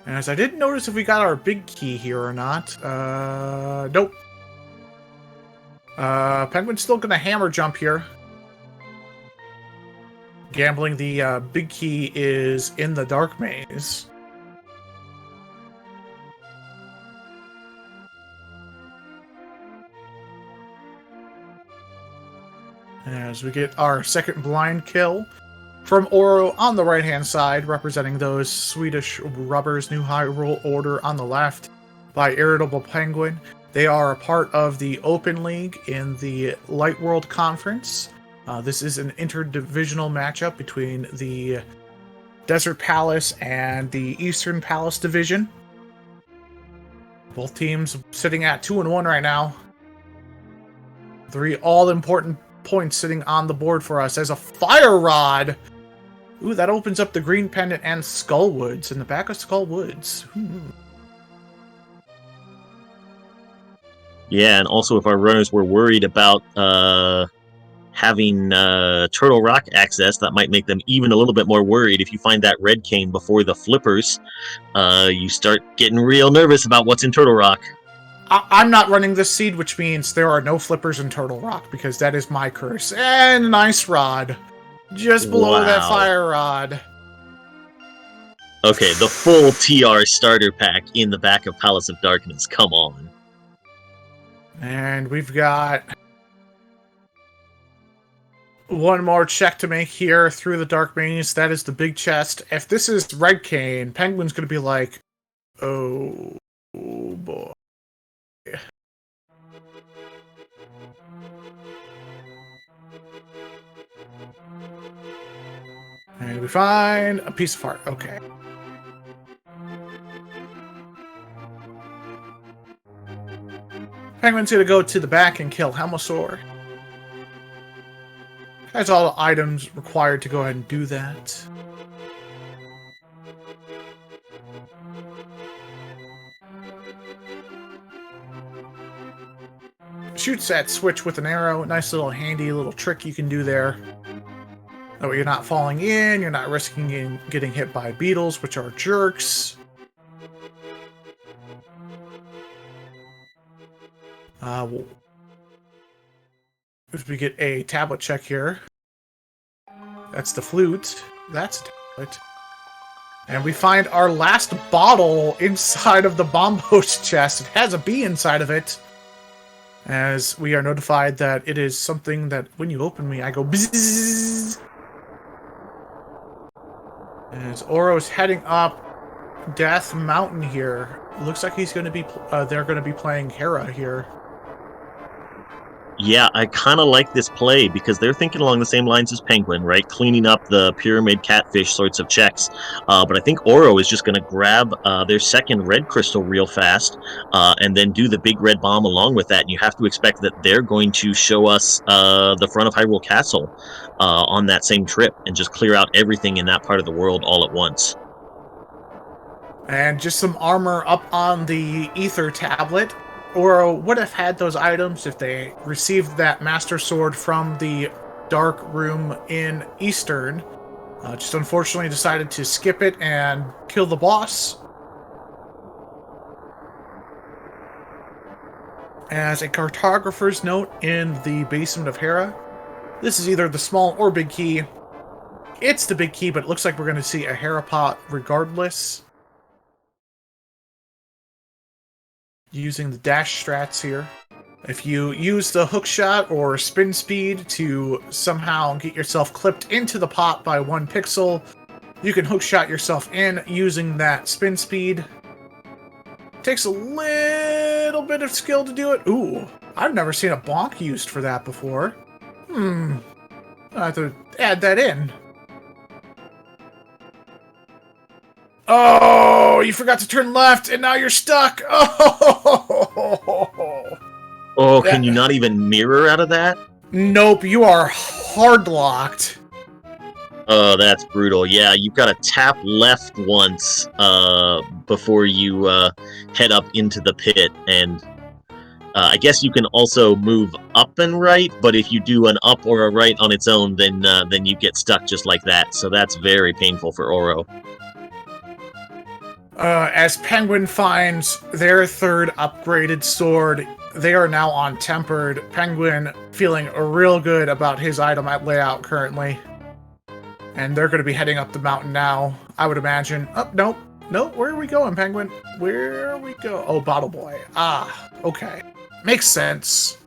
As I didn't notice if we got our big key here or not. Nope. Penguin's still gonna hammer jump here. Gambling the big key is in the dark maze. As we get our second blind kill from Oro on the right-hand side, representing those Swedish rubbers, New Hyrule Order on the left by IrritablePenguin. They are a part of the Open League in the Light World Conference. This is an interdivisional matchup between the Desert Palace and the Eastern Palace Division. Both teams sitting at 2-1 right now. 3 all-important points sitting on the board for us as a Fire Rod. Ooh, that opens up the Green Pendant and Skull Woods in the back of Skull Woods. Yeah, and also if our runners were worried about having Turtle Rock access, that might make them even a little bit more worried. If you find that Red Cane before the Flippers, you start getting real nervous about what's in Turtle Rock. I'm not running this seed, which means there are no Flippers in Turtle Rock, because that is my curse. And an Ice Rod. Just below that Fire Rod. Okay, the full TR starter pack in the back of Palace of Darkness. Come on. And we've got one more check to make here through the Dark Maze. That is the big chest. If this is Red Cane, Penguin's going to be like, oh boy. And we find a piece of art. Okay. Penguin's gonna go to the back and kill Helmosaur. Has all the items required to go ahead and do that. Shoots that switch with an arrow. Nice little handy little trick you can do there. That way you're not falling in, you're not risking getting hit by beetles, which are jerks. If we get a tablet check here. That's the flute. That's a tablet. And we find our last bottle inside of the Bombos chest. It has a bee inside of it. As we are notified that it is something that when you open me, I go bzzz. As Oro's heading up Death Mountain here. Looks like he's going to be, they're going to be playing Hera here. Yeah, I kind of like this play because they're thinking along the same lines as Penguin, right? Cleaning up the pyramid catfish sorts of checks. But I think Oro is just going to grab their second red crystal real fast and then do the big red bomb along with that. And you have to expect that they're going to show us the front of Hyrule Castle on that same trip and just clear out everything in that part of the world all at once. And just some armor up on the Ether tablet. Oro would have had those items if they received that Master Sword from the Dark Room in Eastern. Just unfortunately decided to skip it and kill the boss. As a cartographer's note in the basement of Hera, this is either the small or big key. It's the big key, but it looks like we're going to see a Hera pot regardless. Using the dash strats here. If you use the hook shot or spin speed to somehow get yourself clipped into the pot by 1 pixel, you can hook shot yourself in using that spin speed. Takes a little bit of skill to do it. Ooh, I've never seen a bonk used for that before. I have to add that in. Oh, you forgot to turn left, and now you're stuck. Oh, can you not even mirror out of that? Nope, you are hard locked. Oh, that's brutal. Yeah, you've got to tap left once before you head up into the pit, and I guess you can also move up and right, but if you do an up or a right on its own, then you get stuck just like that, so that's very painful for Oro. As Penguin finds their 3rd upgraded sword, they are now on Tempered. Penguin feeling real good about his item layout currently. And they're going to be heading up the mountain now, I would imagine. Oh, nope. Nope, where are we going, Penguin? Where are we go? Oh, Bottle Boy. Ah, okay. Makes sense.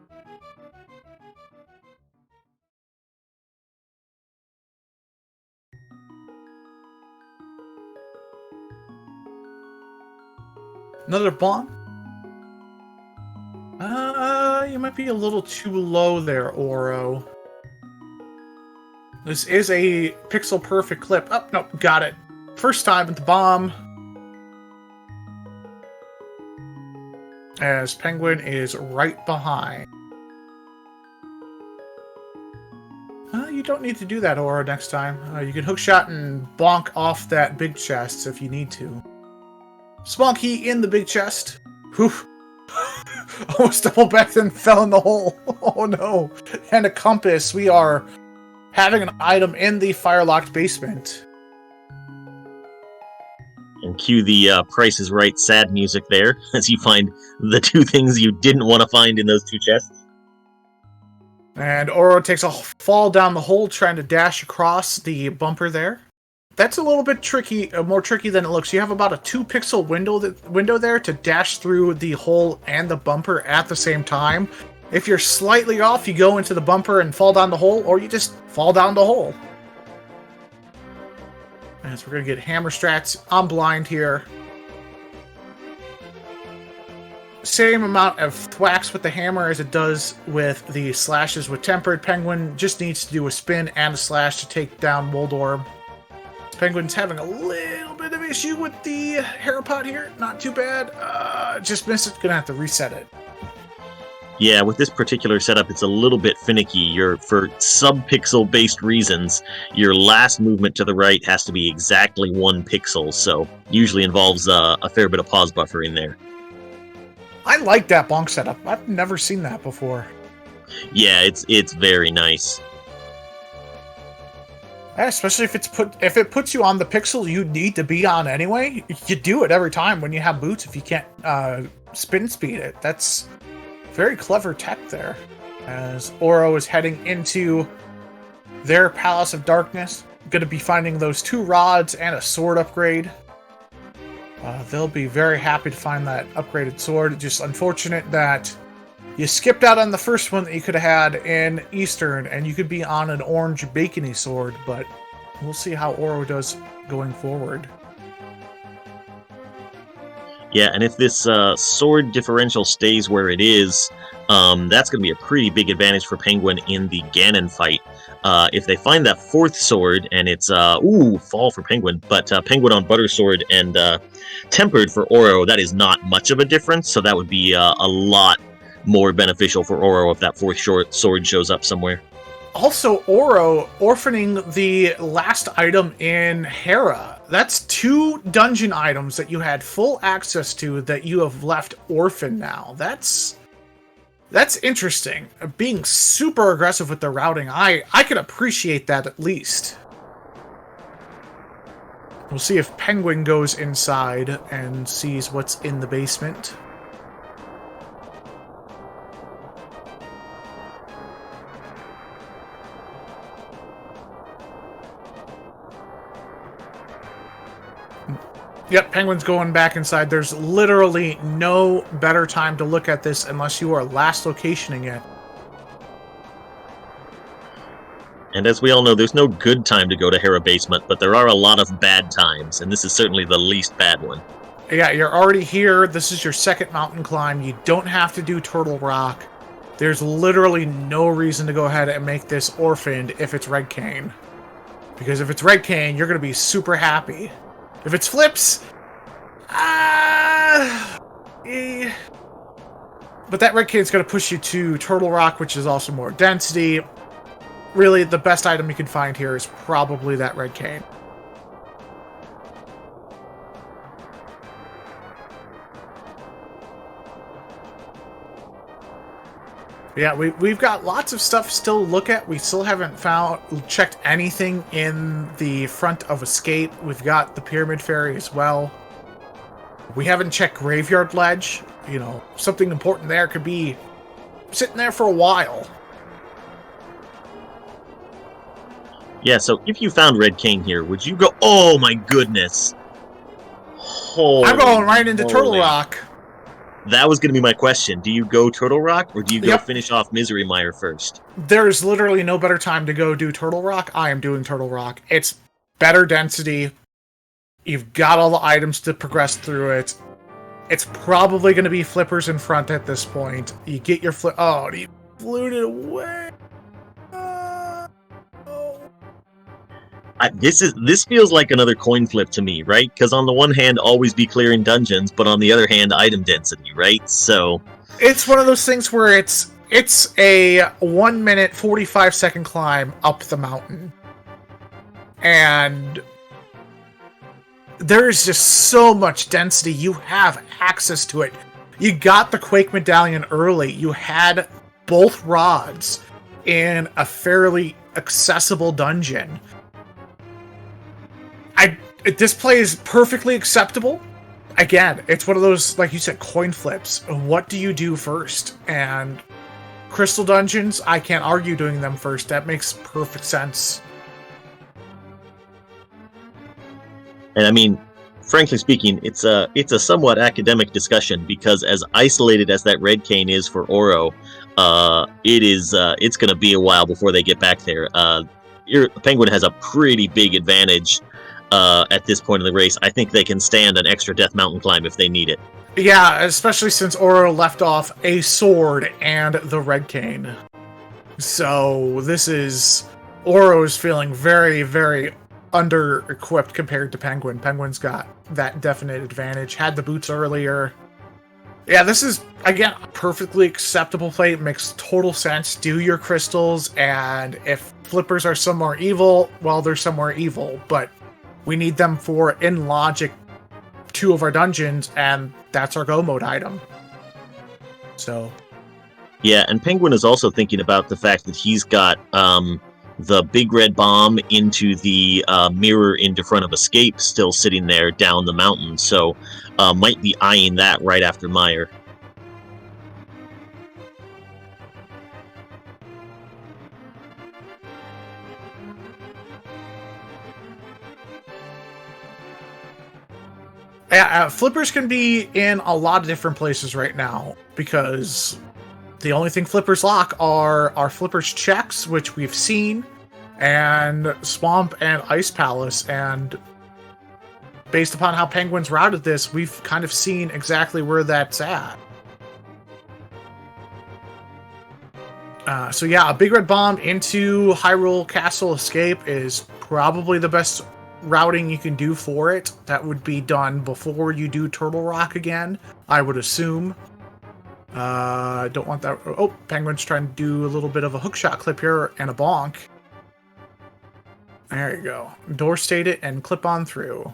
Another bomb? You might be a little too low there, Oro. This is a pixel perfect clip. Oh, no, got it. First time with the bomb. As Penguin is right behind. You don't need to do that, Oro, next time. You can hookshot and bonk off that big chest if you need to. Small key in the big chest. Whew. Almost double back and fell in the hole. Oh no. And a compass. We are having an item in the fire-locked basement. And cue the Price is Right sad music there, as you find the 2 things you didn't want to find in those 2 chests. And Oro takes a fall down the hole, trying to dash across the bumper there. That's a little bit tricky, more tricky than it looks. You have about a 2-pixel window there to dash through the hole and the bumper at the same time. If you're slightly off, you go into the bumper and fall down the hole, or you just fall down the hole. As we're going to get hammer strats on blind here. Same amount of thwacks with the hammer as it does with the slashes with Tempered. Penguin just needs to do a spin and a slash to take down Woldorb. Penguin's having a little bit of issue with the Herapod here. Not too bad. Just missed it. Gonna have to reset it. Yeah, with this particular setup, it's a little bit finicky. For sub-pixel based reasons, your last movement to the right has to be exactly 1 pixel, so usually involves a fair bit of pause buffer in there. I like that bonk setup. I've never seen that before. Yeah, it's very nice. Yeah, especially if it puts you on the pixel you need to be on anyway. You do it every time when you have boots if you can't spin speed it. That's very clever tech there. As Oro is heading into their Palace of Darkness, going to be finding those 2 rods and a sword upgrade. They'll be very happy to find that upgraded sword. Just unfortunate that you skipped out on the first one that you could have had in Eastern, and you could be on an orange bacony sword, but we'll see how Oro does going forward. Yeah, and if this sword differential stays where it is, that's going to be a pretty big advantage for Penguin in the Ganon fight. If they find that 4th sword, and it's, fall for Penguin, but Penguin on Butter Sword and Tempered for Oro, that is not much of a difference, so that would be a lot more beneficial for Oro if that 4th sword shows up somewhere. Also, Oro orphaning the last item in Hera. That's 2 dungeon items that you had full access to that you have left orphaned now. That's interesting. Being super aggressive with the routing, I can appreciate that at least. We'll see if Penguin goes inside and sees what's in the basement. Yep, Penguin's going back inside. There's literally no better time to look at this unless you are last locationing it. And as we all know, there's no good time to go to Hera Basement, but there are a lot of bad times, and this is certainly the least bad one. Yeah, you're already here. This is your second mountain climb. You don't have to do Turtle Rock. There's literally no reason to go ahead and make this orphaned if it's Red Cane. Because if it's Red Cane, you're going to be super happy. If it's Flips, but that Red Cane's going to push you to Turtle Rock, which is also more density. Really, the best item you can find here is probably that Red Cane. Yeah, we've got lots of stuff still to look at. We still haven't checked anything in the front of Escape. We've got the Pyramid Ferry as well. We haven't checked Graveyard Ledge. You know, something important there could be sitting there for a while. Yeah, so if you found Red Cane here, would you go... Oh my goodness! I'm going right into Turtle Rock. That was going to be my question. Do you go Turtle Rock, or do you go finish off Misery Mire first? There's literally no better time to go do Turtle Rock. I am doing Turtle Rock. It's better density. You've got all the items to progress through it. It's probably going to be flippers in front at this point. You get your flip... Oh, he flew it away. This feels like another coin flip to me, right? Because on the one hand, always be clearing dungeons, but on the other hand, item density, right? So it's one of those things where it's a 1 minute 45-second climb up the mountain, and there's just so much density. You have access to it. You got the Quake Medallion early. You had both rods in a fairly accessible dungeon. This play is perfectly acceptable. Again, it's one of those, like you said, coin flips. What do you do first? And Crystal Dungeons, I can't argue doing them first. That makes perfect sense. And I mean, frankly speaking, it's a somewhat academic discussion, because as isolated as that Red Cane is for Oro, it's going to be a while before they get back there. Penguin has a pretty big advantage at this point in the race. I think they can stand an extra Death Mountain climb if they need it. Yeah, especially since Oro left off a sword and the Red Cane. So this is... Oro's feeling very, very under-equipped compared to Penguin. Penguin's got that definite advantage. Had the boots earlier. Yeah, this is, again, a perfectly acceptable play. It makes total sense. Do your crystals, and if flippers are somewhere evil, well, they're somewhere evil, but we need them for, in logic, 2 of our dungeons, and that's our go mode item. So... Yeah, and Penguin is also thinking about the fact that he's got the big red bomb into the mirror into front of Escape still sitting there down the mountain, so might be eyeing that right after Mire. Flippers can be in a lot of different places right now, because the only thing flippers lock are our flippers checks, which we've seen, and Swamp and Ice Palace, and based upon how Penguin's routed this, we've kind of seen exactly where that's at. So yeah, a big red bomb into Hyrule Castle Escape is probably the best routing you can do for it. That would be done before you do Turtle Rock again, I would assume. Don't want that. Oh, Penguin's trying to do a little bit of a hookshot clip here and a bonk. There you go. Door state it and clip on through.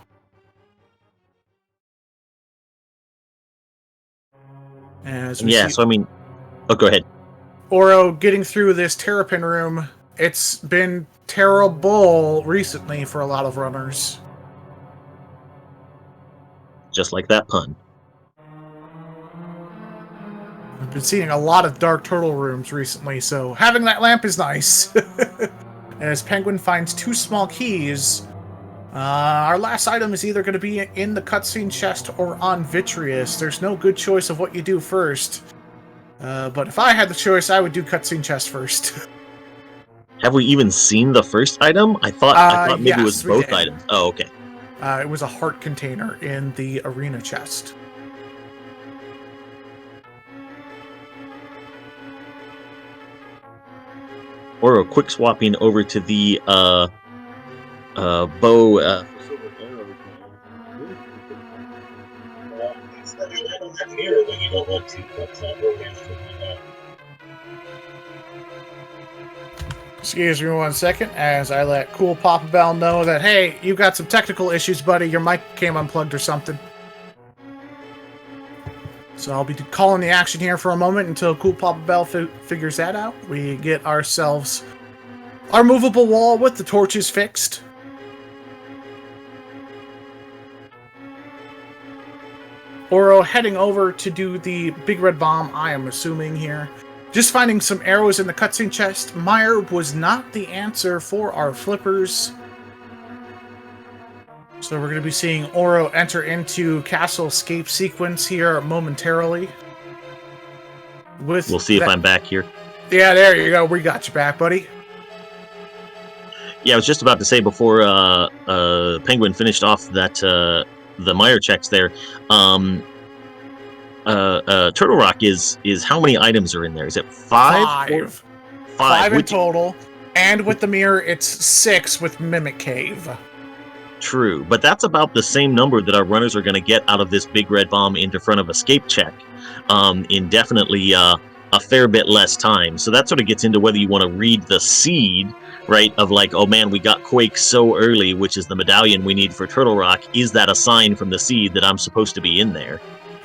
So I mean... Oh, go ahead. Oro getting through this Terrapin room. It's been terrible recently for a lot of runners. just like that pun. I've been seeing a lot of dark turtle rooms recently, so having that lamp is nice. As Penguin finds 2 small keys, our last item is either going to be in the cutscene chest or on Vitreous. There's no good choice of what you do first. But if I had the choice, I would do cutscene chest first. Have we even seen the first item? I thought maybe yes, it was both items. Oh, okay. It was a heart container in the arena chest. Or a quick swapping over to the bow. Excuse me 1 second, as I let Cool Papa Bell know that, hey, you've got some technical issues, buddy. Your mic came unplugged or something. So I'll be calling the action here for a moment until Cool Papa Bell figures that out. We get ourselves our movable wall with the torches fixed. Oro heading over to do the big red bomb, I am assuming here. Just finding some arrows in the cutscene chest. Meyer was not the answer for our flippers. So we're going to be seeing Oro enter into castle escape sequence here momentarily. We'll see if I'm back here. Yeah, there you go. We got you back, buddy. Yeah, I was just about to say before Penguin finished off that the Meyer checks there. Turtle Rock is how many items are in there? Is it 5? 5 in total. And with the mirror, it's 6 with Mimic Cave. True, but that's about the same number that our runners are going to get out of this big red bomb into front of escape check in definitely a fair bit less time. So that sort of gets into whether you want to read the seed, right, of like, oh man, we got Quake so early, which is the medallion we need for Turtle Rock. Is that a sign from the seed that I'm supposed to be in there?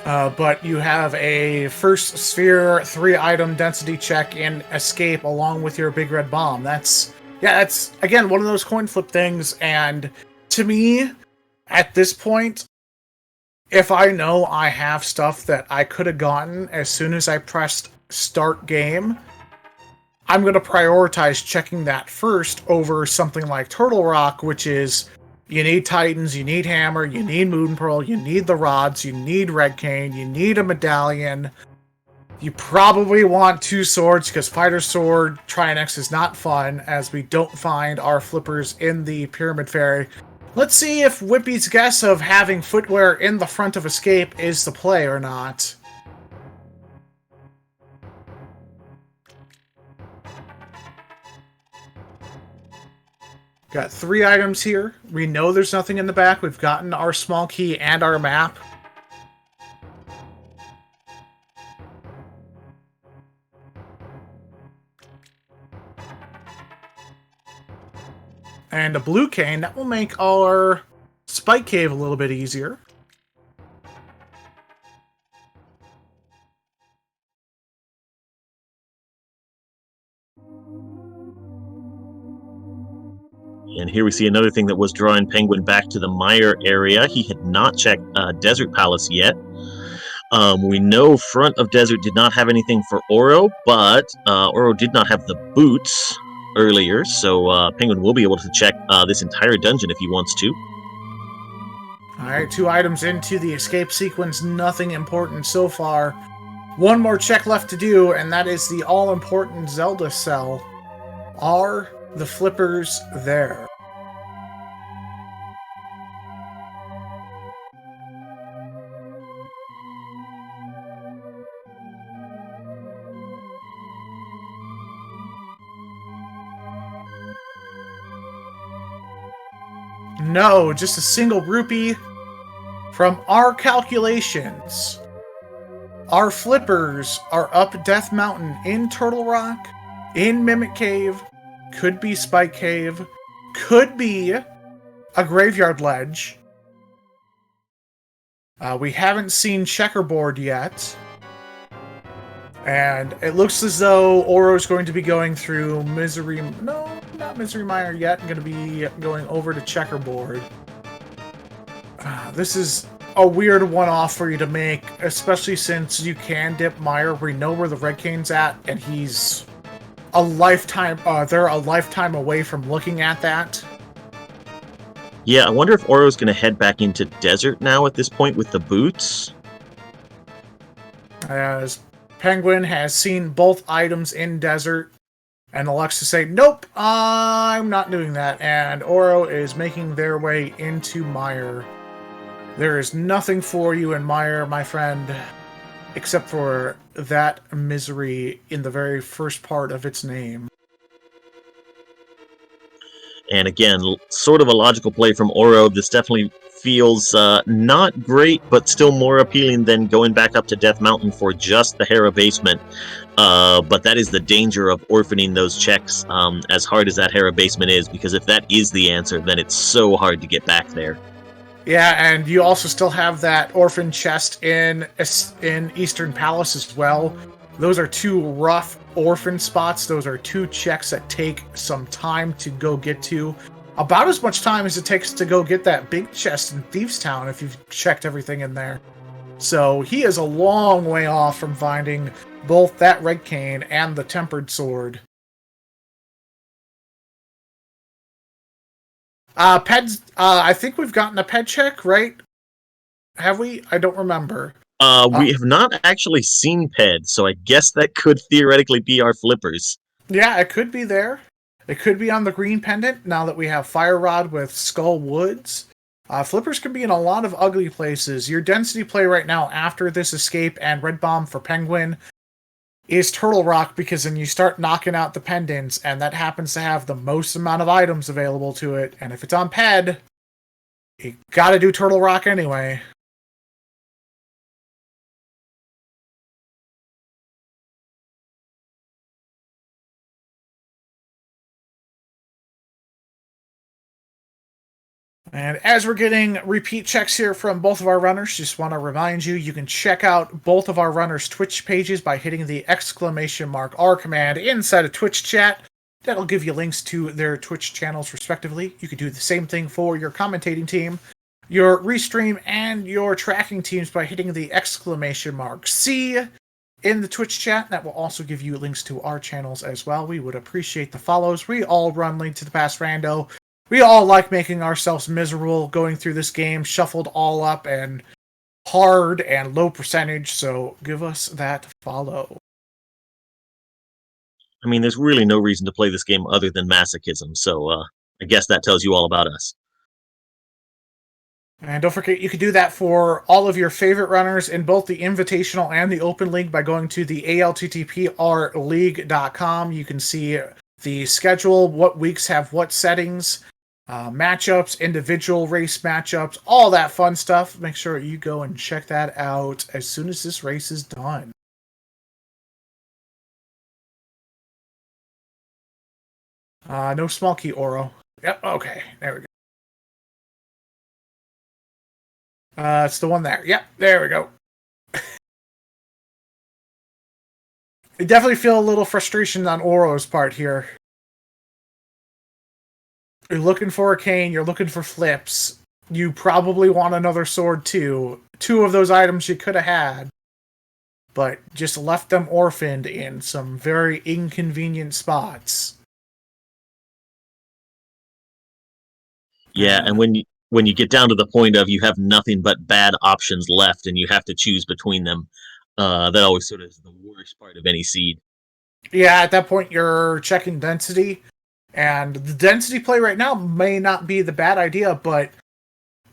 But you have a first sphere 3-item density check in escape along with your big red bomb. That's again one of those coin flip things. And to me, at this point, if I know I have stuff that I could have gotten as soon as I pressed start game, I'm going to prioritize checking that first over something like Turtle Rock, which is you need Titans, you need Hammer, you need Moon Pearl, you need the rods, you need Red Cane, you need a medallion. You probably want 2 swords, because Fighter Sword Trinex is not fun, as we don't find our flippers in the Pyramid Fairy. Let's see if Whippy's guess of having footwear in the front of escape is the play or not. Got 3 items here. We know there's nothing in the back. We've gotten our small key and our map. And a blue cane. That will make our spike cave a little bit easier. And here we see another thing that was drawing Penguin back to the Meyer area. He had not checked Desert Palace yet. We know front of Desert did not have anything for Oro, but Oro did not have the boots earlier, so Penguin will be able to check this entire dungeon if he wants to. Alright, 2 items into the escape sequence. Nothing important so far. One more check left to do, and that is the all-important Zelda cell. Are the flippers there? No, just a single rupee. From our calculations, our flippers are up Death Mountain in Turtle Rock, in Mimic Cave, could be Spike Cave, could be a Graveyard Ledge. We haven't seen Checkerboard yet. And it looks as though Oro's going to be going through Misery... No, not Misery Miner yet. I'm going to be going over to Checkerboard. This is a weird one-off for you to make, especially since you can dip Meyer. We know where the Red Cane's at, and he's a lifetime. They're a lifetime away from looking at that. Yeah, I wonder if Oro's going to head back into desert now at this point with the boots. As Penguin has seen both items in desert and elects to say, nope, I'm not doing that. And Oro is making their way into Meyer. There is nothing for you in Meyer, my friend, except for that misery in the very first part of its name. And again, sort of a logical play from Oro. This definitely feels not great, but still more appealing than going back up to Death Mountain for just the Hera basement. But that is the danger of orphaning those checks, as hard as that Hera basement is, because if that is the answer, then it's so hard to get back there. Yeah, and you also still have that orphan chest in Eastern Palace as well. Those are two rough orphan spots. Those are two checks that take some time to go get to. About as much time as it takes to go get that big chest in Thieves Town if you've checked everything in there. So he is a long way off from finding both that Red Cane and the Tempered Sword. Peds, I think we've gotten a ped check, right? Have we? I don't remember. We have not actually seen Ped, so I guess that could theoretically be our flippers. Yeah, it could be there. It could be on the green pendant, now that we have Fire Rod with Skull Woods. Flippers can be in a lot of ugly places. Your density play right now after this escape and Red Bomb for Penguin is Turtle Rock, because then you start knocking out the pendants, and that happens to have the most amount of items available to it. And if it's on Ped, you gotta do Turtle Rock anyway. And as we're getting repeat checks here from both of our runners, just want to remind you, you can check out both of our runners' Twitch pages by hitting the !R command inside of Twitch chat. That'll give you links to their Twitch channels respectively. You can do the same thing for your commentating team, your restream, and your tracking teams by hitting the !C in the Twitch chat. That will also give you links to our channels as well. We would appreciate the follows. We all run Link to the Past Rando. We all like making ourselves miserable going through this game, shuffled all up and hard and low percentage, so give us that follow. I mean, there's really no reason to play this game other than masochism, so I guess that tells you all about us. And don't forget, you can do that for all of your favorite runners in both the Invitational and the Open League by going to the ALTTPR League.com. You can see the schedule, what weeks have what settings, matchups, individual race matchups, all that fun stuff. Make sure you go and check that out as soon as this race is done. No small key Oro. Yep, okay, there we go. It's the one there. Yep, there we go. I definitely feel a little frustration on Oro's part here. You're looking for a cane, you're looking for flips. You probably want another sword too. Two of those items you could have had, but just left them orphaned in some very inconvenient spots. Yeah, and when you get down to the point of you have nothing but bad options left and you have to choose between them, that always sort of is the worst part of any seed. Yeah, at that point you're checking density, and the density play right now may not be the bad idea, but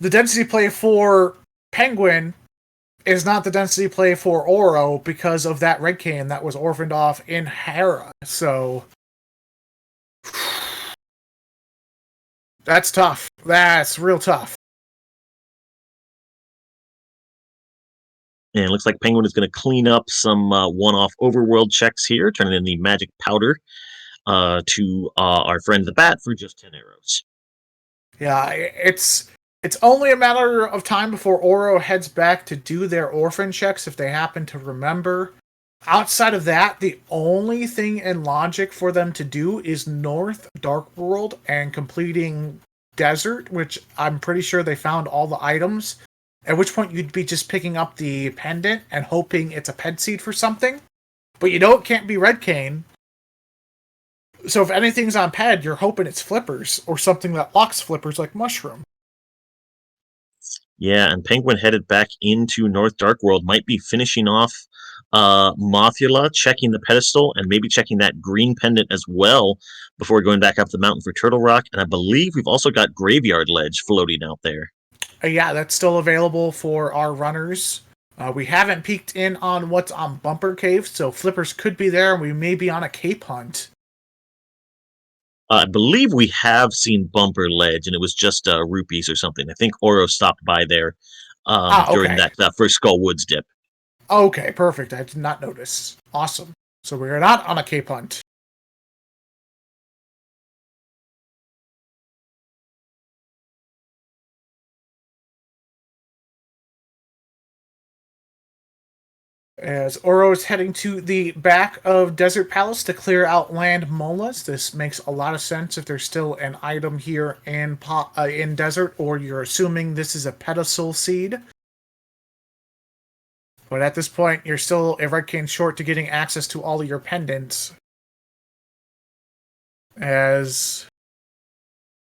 the density play for Penguin is not the density play for Oro because of that Red Cane that was orphaned off in Hera. So that's tough. That's real tough. And it looks like Penguin is going to clean up some one-off overworld checks here, turning in the magic powder to our friend the Bat for just 10 arrows. Yeah, it's only a matter of time before Oro heads back to do their orphan checks if they happen to remember. Outside of that, the only thing in logic for them to do is North Dark World and completing Desert, which I'm pretty sure they found all the items. at which point you'd be just picking up the pendant and hoping it's a ped seed for something. But you know it can't be red cane. So if anything's on ped, you're hoping it's flippers or something that locks flippers like mushroom. Yeah, and Penguin headed back into North Dark World might be finishing off Mothula, checking the pedestal, and maybe checking that green pendant as well before going back up the mountain for Turtle Rock. And I believe we've also got Graveyard Ledge floating out there. Yeah, that's still available for our runners. We haven't peeked in on what's on Bumper Cave, so flippers could be there, and we may be on a cape hunt. I believe we have seen Bumper Ledge, and it was just rupees or something. I think Oro stopped by there during Okay. that first Skull Woods dip. Okay, perfect. I did not notice. Awesome. So we're not on a cape hunt. As Oro is heading to the back of Desert Palace to clear out land molas. This makes a lot of sense if there's still an item here in Desert, or you're assuming this is a pedestal seed. But at this point, you're still a red cane short to getting access to all of your pendants. As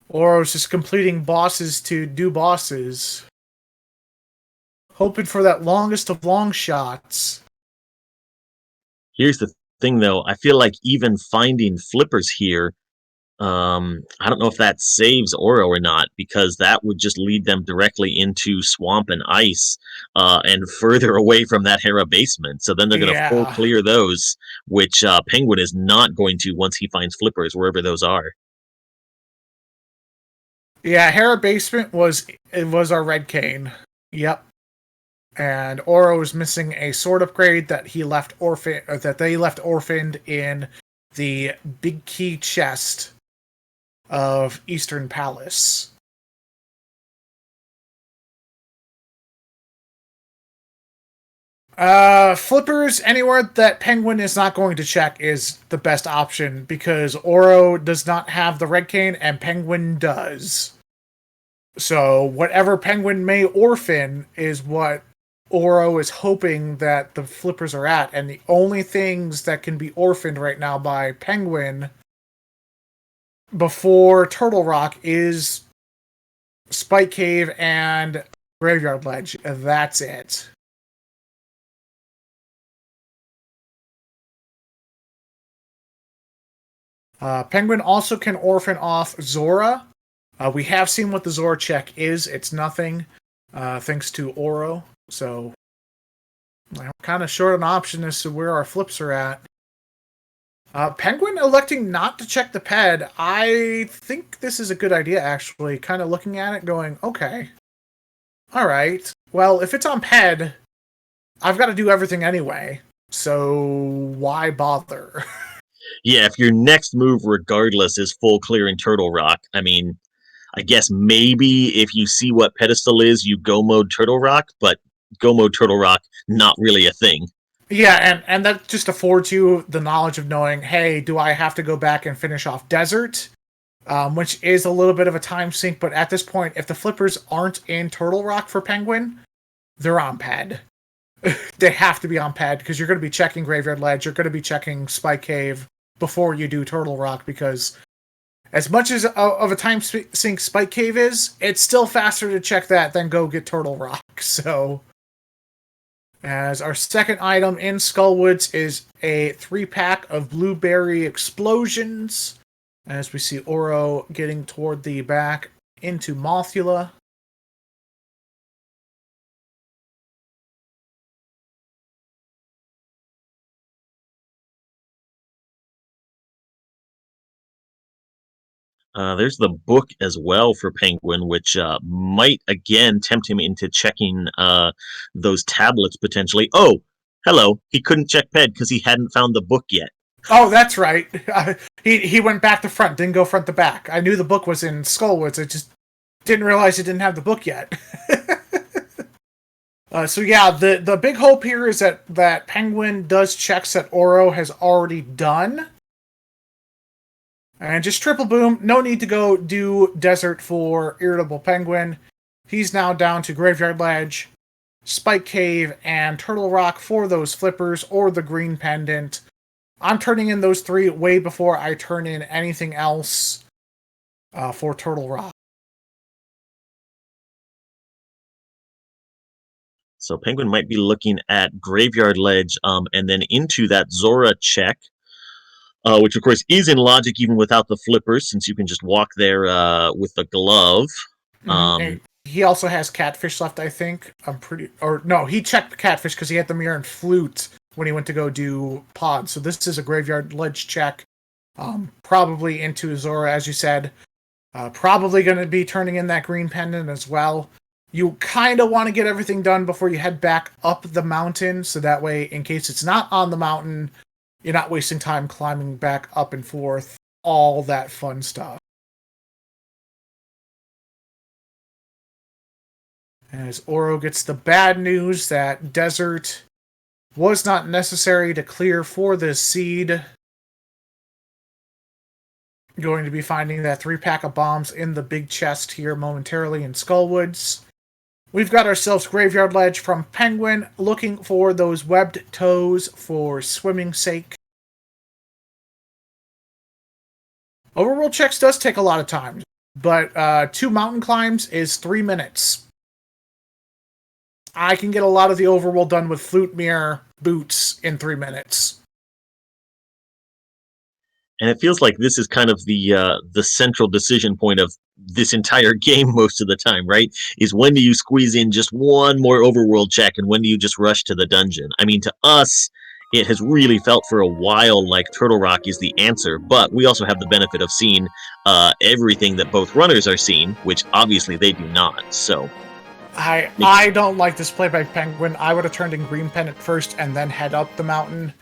Oro's just completing bosses to do bosses. Hoping for that longest of long shots. Here's the thing, though. I feel like even finding flippers here, I don't know if that saves Oro or not, because that would just lead them directly into swamp and ice and further away from that Hera basement. So then they're going to full Yeah. clear those, which Penguin is not going to once he finds flippers wherever those are. Yeah, Hera basement was our red cane. Yep. And Oro is missing a sword upgrade that they left orphaned in the big key chest of Eastern Palace. Flippers anywhere that Penguin is not going to check is the best option because Oro does not have the red cane and Penguin does. So whatever Penguin may orphan is what Oro is hoping that the flippers are at, and the only things that can be orphaned right now by Penguin before Turtle Rock is Spike Cave and Graveyard Ledge. That's it. Penguin also can orphan off Zora. We have seen what the Zora check is. It's nothing, thanks to Oro. So, I'm kind of short an option as to where our flips are at. Penguin electing not to check the ped. I think this is a good idea, actually. Kind of looking at it, going, okay. Alright. Well, if it's on ped, I've got to do everything anyway. So, why bother? Yeah, if your next move, regardless, is full clearing Turtle Rock, I mean, I guess maybe if you see what pedestal is, you go mode Turtle Rock, but go mode Turtle Rock, not really a thing. Yeah, and that just affords you the knowledge of knowing, hey, do I have to go back and finish off Desert? Which is a little bit of a time sink, but at this point, if the flippers aren't in Turtle Rock for Penguin, they're on pad. They have to be on pad, because you're going to be checking Graveyard Ledge, you're going to be checking Spike Cave before you do Turtle Rock, because as much as of a time sink Spike Cave is, it's still faster to check that than go get Turtle Rock, so... As our second item in Skullwoods is a 3-pack of Blueberry Explosions. As we see Oro getting toward the back into Mothula. There's the book as well for Penguin, which might again tempt him into checking those tablets potentially. Oh, hello. He couldn't check Ped because he hadn't found the book yet. Oh, that's right. He went back to front, didn't go front to back. I knew the book was in Skullwoods. I just didn't realize he didn't have the book yet. So yeah, the big hope here is that Penguin does checks that Oro has already done. And just triple boom, no need to go do Desert for Irritable Penguin. He's now down to Graveyard Ledge, Spike Cave, and Turtle Rock for those flippers or the green pendant. I'm turning in those 3 way before I turn in anything else for Turtle Rock. So Penguin might be looking at Graveyard Ledge and then into that Zora check, which of course is in logic even without the flippers, since you can just walk there with the glove. He also has Catfish left, I think. He checked Catfish because he had the mirror and flute when he went to go do Pod. So this is a Graveyard Ledge check. Probably into Zora, as you said. Probably going to be turning in that green pendant as well. You kind of want to get everything done before you head back up the mountain, so that way, in case it's not on the mountain, you're not wasting time climbing back up and forth, all that fun stuff. As Oro gets the bad news that desert was not necessary to clear for this seed. Going to be finding that 3-pack of bombs in the big chest here momentarily in Skullwoods. We've got ourselves Graveyard Ledge from Penguin, looking for those webbed toes for swimming's sake. Overworld checks does take a lot of time, but 2 mountain climbs is 3 minutes. I can get a lot of the overworld done with flute mirror boots in 3 minutes. And it feels like this is kind of the central decision point of this entire game most of the time, right? Is when do you squeeze in just one more overworld check and when do you just rush to the dungeon? I mean, to us, it has really felt for a while like Turtle Rock is the answer, but we also have the benefit of seeing everything that both runners are seeing, which obviously they do not, so... I don't like this play by Penguin. I would have turned in Green Pendant first and then head up the mountain.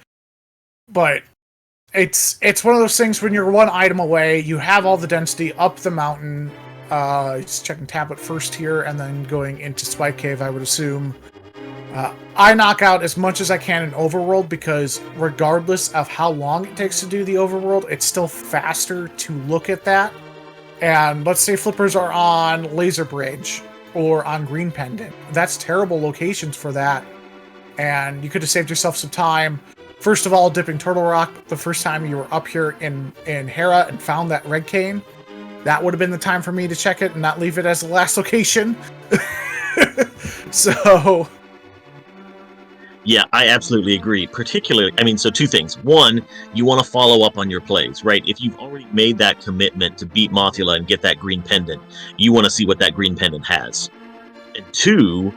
But it's one of those things when you're 1 item away, you have all the density up the mountain. He's checking tablet first here and then going into Spike Cave, I would assume. I knock out as much as I can in Overworld because regardless of how long it takes to do the Overworld, it's still faster to look at that. And let's say flippers are on Laser Bridge or on Green Pendant. That's terrible locations for that. And you could have saved yourself some time. First of all, dipping Turtle Rock the first time you were up here in Hera and found that red cane. That would have been the time for me to check it and not leave it as the last location. So... Yeah, I absolutely agree. Particularly, I mean, so 2 things. 1, you want to follow up on your plays, right? If you've already made that commitment to beat Mothula and get that green pendant, you want to see what that green pendant has. And 2,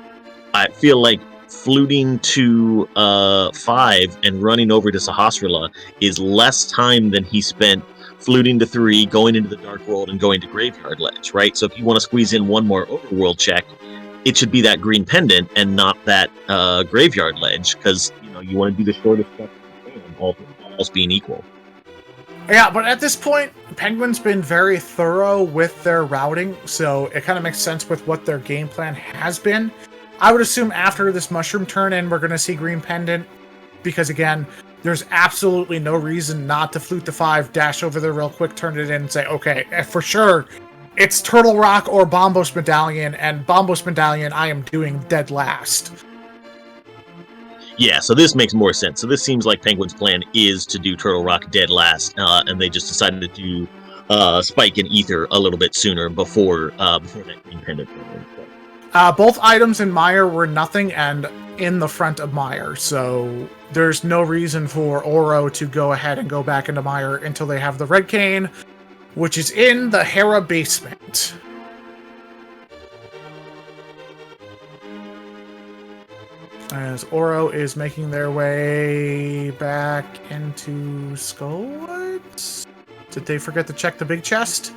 I feel like fluting to 5 and running over to Sahasrara is less time than he spent fluting to 3, going into the Dark World, and going to Graveyard Ledge, right? So if you want to squeeze in one more Overworld check, it should be that green pendant and not that Graveyard Ledge, because you want to do the shortest stuff you can, all else being equal. Yeah, but at this point, Penguin's been very thorough with their routing, so it kind of makes sense with what their game plan has been. I would assume after this mushroom turn-in, we're going to see green pendant, because again, there's absolutely no reason not to flute the 5, dash over there real quick, turn it in, and say, okay, for sure, it's Turtle Rock or Bombos Medallion, and Bombos Medallion I am doing dead last. Yeah, so this makes more sense. So this seems like Penguin's plan is to do Turtle Rock dead last, and they just decided to do Spike and Ether a little bit sooner before that green pendant. Both items in Mire were nothing and in the front of Mire, so there's no reason for Oro to go ahead and go back into Mire until they have the red cane, which is in the Hera basement. As Oro is making their way back into Skullwoods. Did they forget to check the big chest?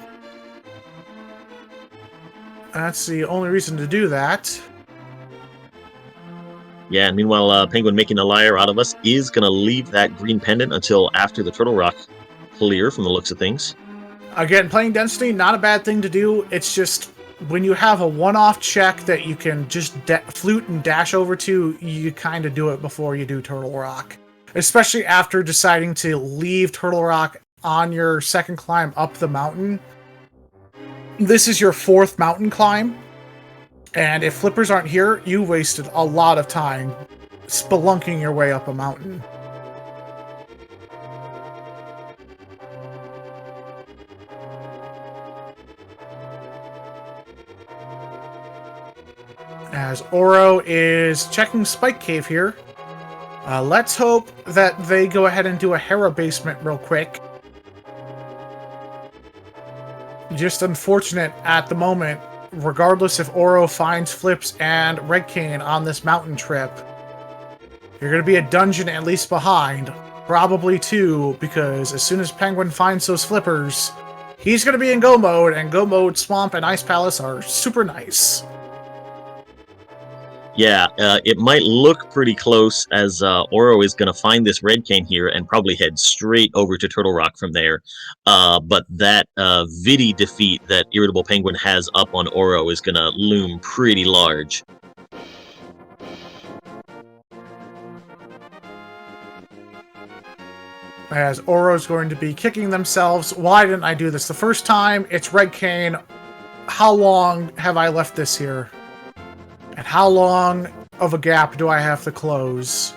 That's the only reason to do that. Yeah, and meanwhile, Penguin making a liar out of us is going to leave that green pendant until after the Turtle Rock clear from the looks of things. Again, playing Density, not a bad thing to do. It's just when you have a one-off check that you can just flute and dash over to, you kind of do it before you do Turtle Rock. Especially after deciding to leave Turtle Rock on your second climb up the mountain. This is your 4th mountain climb. And if flippers aren't here, you wasted a lot of time spelunking your way up a mountain. As Oro is checking Spike Cave here, let's hope that they go ahead and do a Hera basement real quick. Just unfortunate at the moment, regardless if Oro finds Flips and Red Cane on this mountain trip, you're going to be a dungeon at least behind, probably two, because as soon as Penguin finds those flippers, he's going to be in Go mode, and Go mode, Swamp, and Ice Palace are super nice. Yeah, it might look pretty close as Oro is going to find this Red Cane here and probably head straight over to Turtle Rock from there. But that Vidi defeat that Irritable Penguin has up on Oro is going to loom pretty large. As Oro's going to be kicking themselves. Why didn't I do this the first time? It's Red Cane. How long have I left this here? And how long of a gap do I have to close?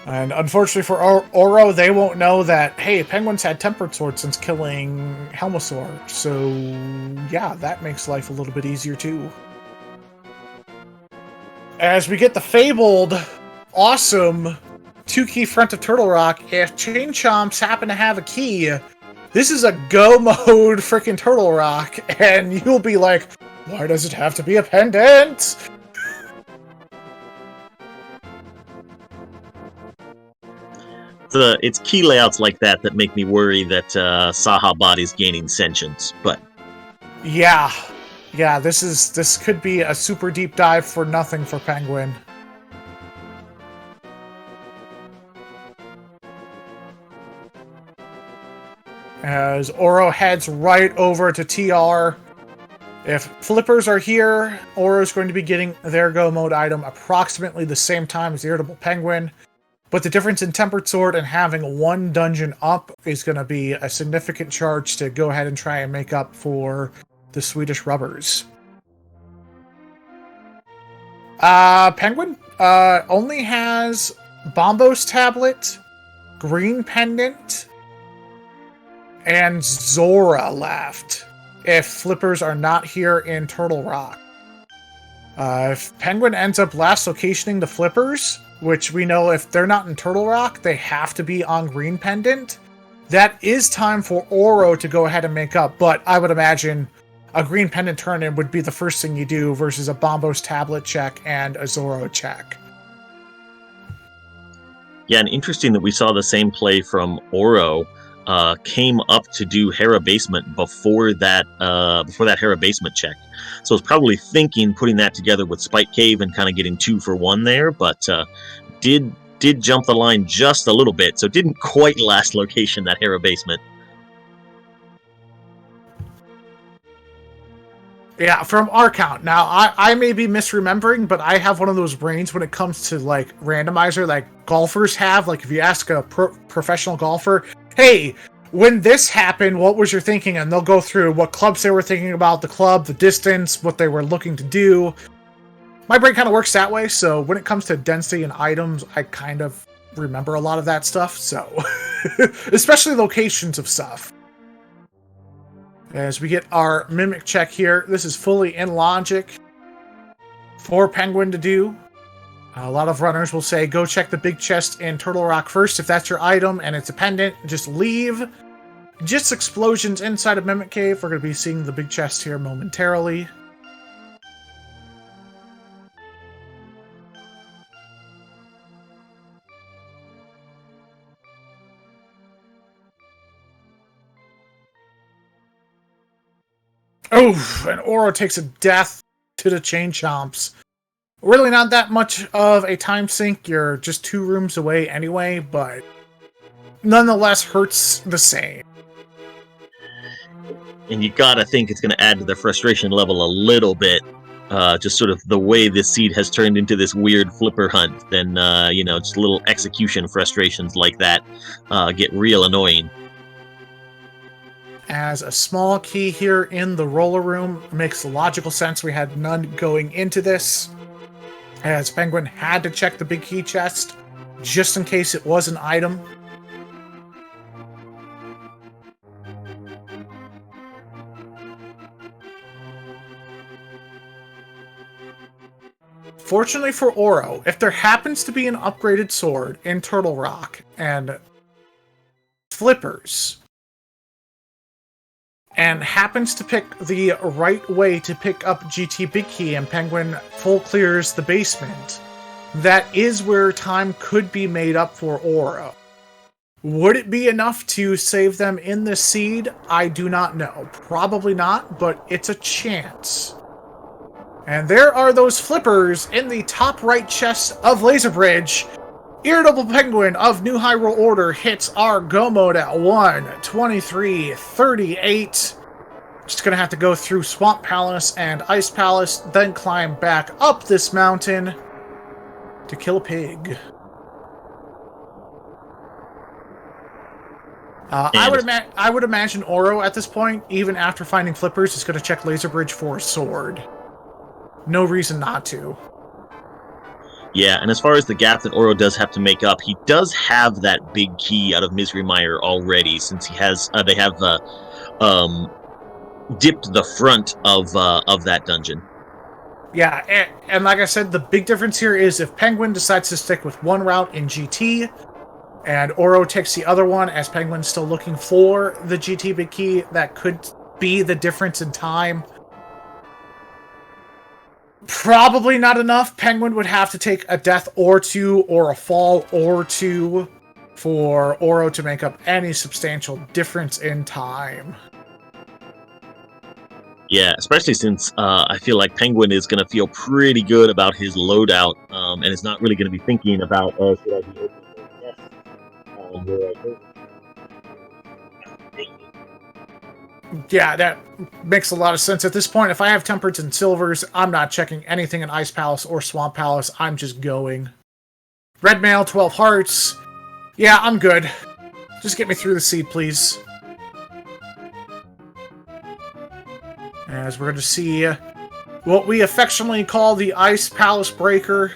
And unfortunately for Oro, they won't know that, hey, Penguin's had Tempered Sword since killing Helmosaur. So, yeah, that makes life a little bit easier, too. As we get the fabled, awesome 2-key front of Turtle Rock, if Chain Chomps happen to have a key, this is a Go mode freaking Turtle Rock, and you'll be like, why does it have to be a pendant? It's key layouts like that that make me worry that Saha Bot is gaining sentience, but... Yeah, this could be a super deep dive for nothing for Penguin. As Oro heads right over to TR. If flippers are here, Oro's going to be getting their Go mode item approximately the same time as the Irritable Penguin. But the difference in Tempered Sword and having one dungeon up is going to be a significant charge to go ahead and try and make up for the Swedish rubbers. Penguin only has Bombo's Tablet, Green Pendant, and Zora left. If flippers are not here in Turtle Rock. If Penguin ends up last locationing the flippers, which we know if they're not in Turtle Rock, they have to be on Green Pendant, that is time for Oro to go ahead and make up, but I would imagine a Green Pendant turn-in would be the first thing you do versus a Bombo's Tablet check and a Zoro check. Yeah, and interesting that we saw the same play from Oro. Came up to do Hera basement before that Hera basement check. So I was probably thinking putting that together with Spike Cave and kind of getting 2 for 1 there, but did jump the line just a little bit, so didn't quite last location that Hera basement. Yeah, from our count. Now, I may be misremembering, but I have one of those brains when it comes to, like, randomizer, like golfers have. Like, if you ask a professional golfer, hey, when this happened, what was your thinking? And they'll go through what clubs they were thinking about, the club, the distance, what they were looking to do. My brain kind of works that way, so when it comes to density and items, I kind of remember a lot of that stuff, so... especially locations of stuff. As we get our Mimic check here, this is fully in logic for Penguin to do. A lot of runners will say, go check the big chest in Turtle Rock first. If that's your item and it's a pendant, just leave. Just explosions inside of Mimic Cave. We're going to be seeing the big chest here momentarily. Oof, and Oro takes a death to the Chain Chomps. Really not that much of a time sink. You're just 2 rooms away anyway, but nonetheless hurts the same. And you gotta think it's gonna add to the frustration level a little bit. Just sort of the way this seed has turned into this weird flipper hunt. Then, just little execution frustrations like that get real annoying. as a small key here in the roller room makes logical sense. We had none going into this, as Penguin had to check the big key chest just in case it was an item. Fortunately for Oro, if there happens to be an upgraded sword in Turtle Rock and flippers, and happens to pick the right way to pick up GT Big Key and Penguin full clears the basement, that is where time could be made up for Oro. Would it be enough to save them in the seed? I do not know. Probably not, but it's a chance. And there are those flippers in the top right chest of Laser Bridge. IrritablePenguin of New Hyrule Order hits our go mode at 1:23:38. Just gonna have to go through Swamp Palace and Ice Palace, then climb back up this mountain to kill a pig. I would imagine Oro at this point, even after finding flippers, is gonna check Laser Bridge for a sword. No reason not to. Yeah, and as far as the gap that Oro does have to make up, he does have that big key out of Misery Mire already, since he has they have dipped the front of that dungeon. Yeah, and like I said, the big difference here is if Penguin decides to stick with one route in GT, and Oro takes the other one, as Penguin's still looking for the GT big key, that could be the difference in time. Probably not enough. Penguin would have to take a death or two, or a fall or two, for Oro to make up any substantial difference in time. Yeah, especially since I feel like Penguin is going to feel pretty good about his loadout, and is not really going to be thinking about, should I be opening the chest? Yeah, that makes a lot of sense. At this point, if I have Tempereds and Silvers, I'm not checking anything in Ice Palace or Swamp Palace. I'm just going. Red Mail, 12 hearts. Yeah, I'm good. Just get me through the seed, please. As we're going to see what we affectionately call the Ice Palace Breaker.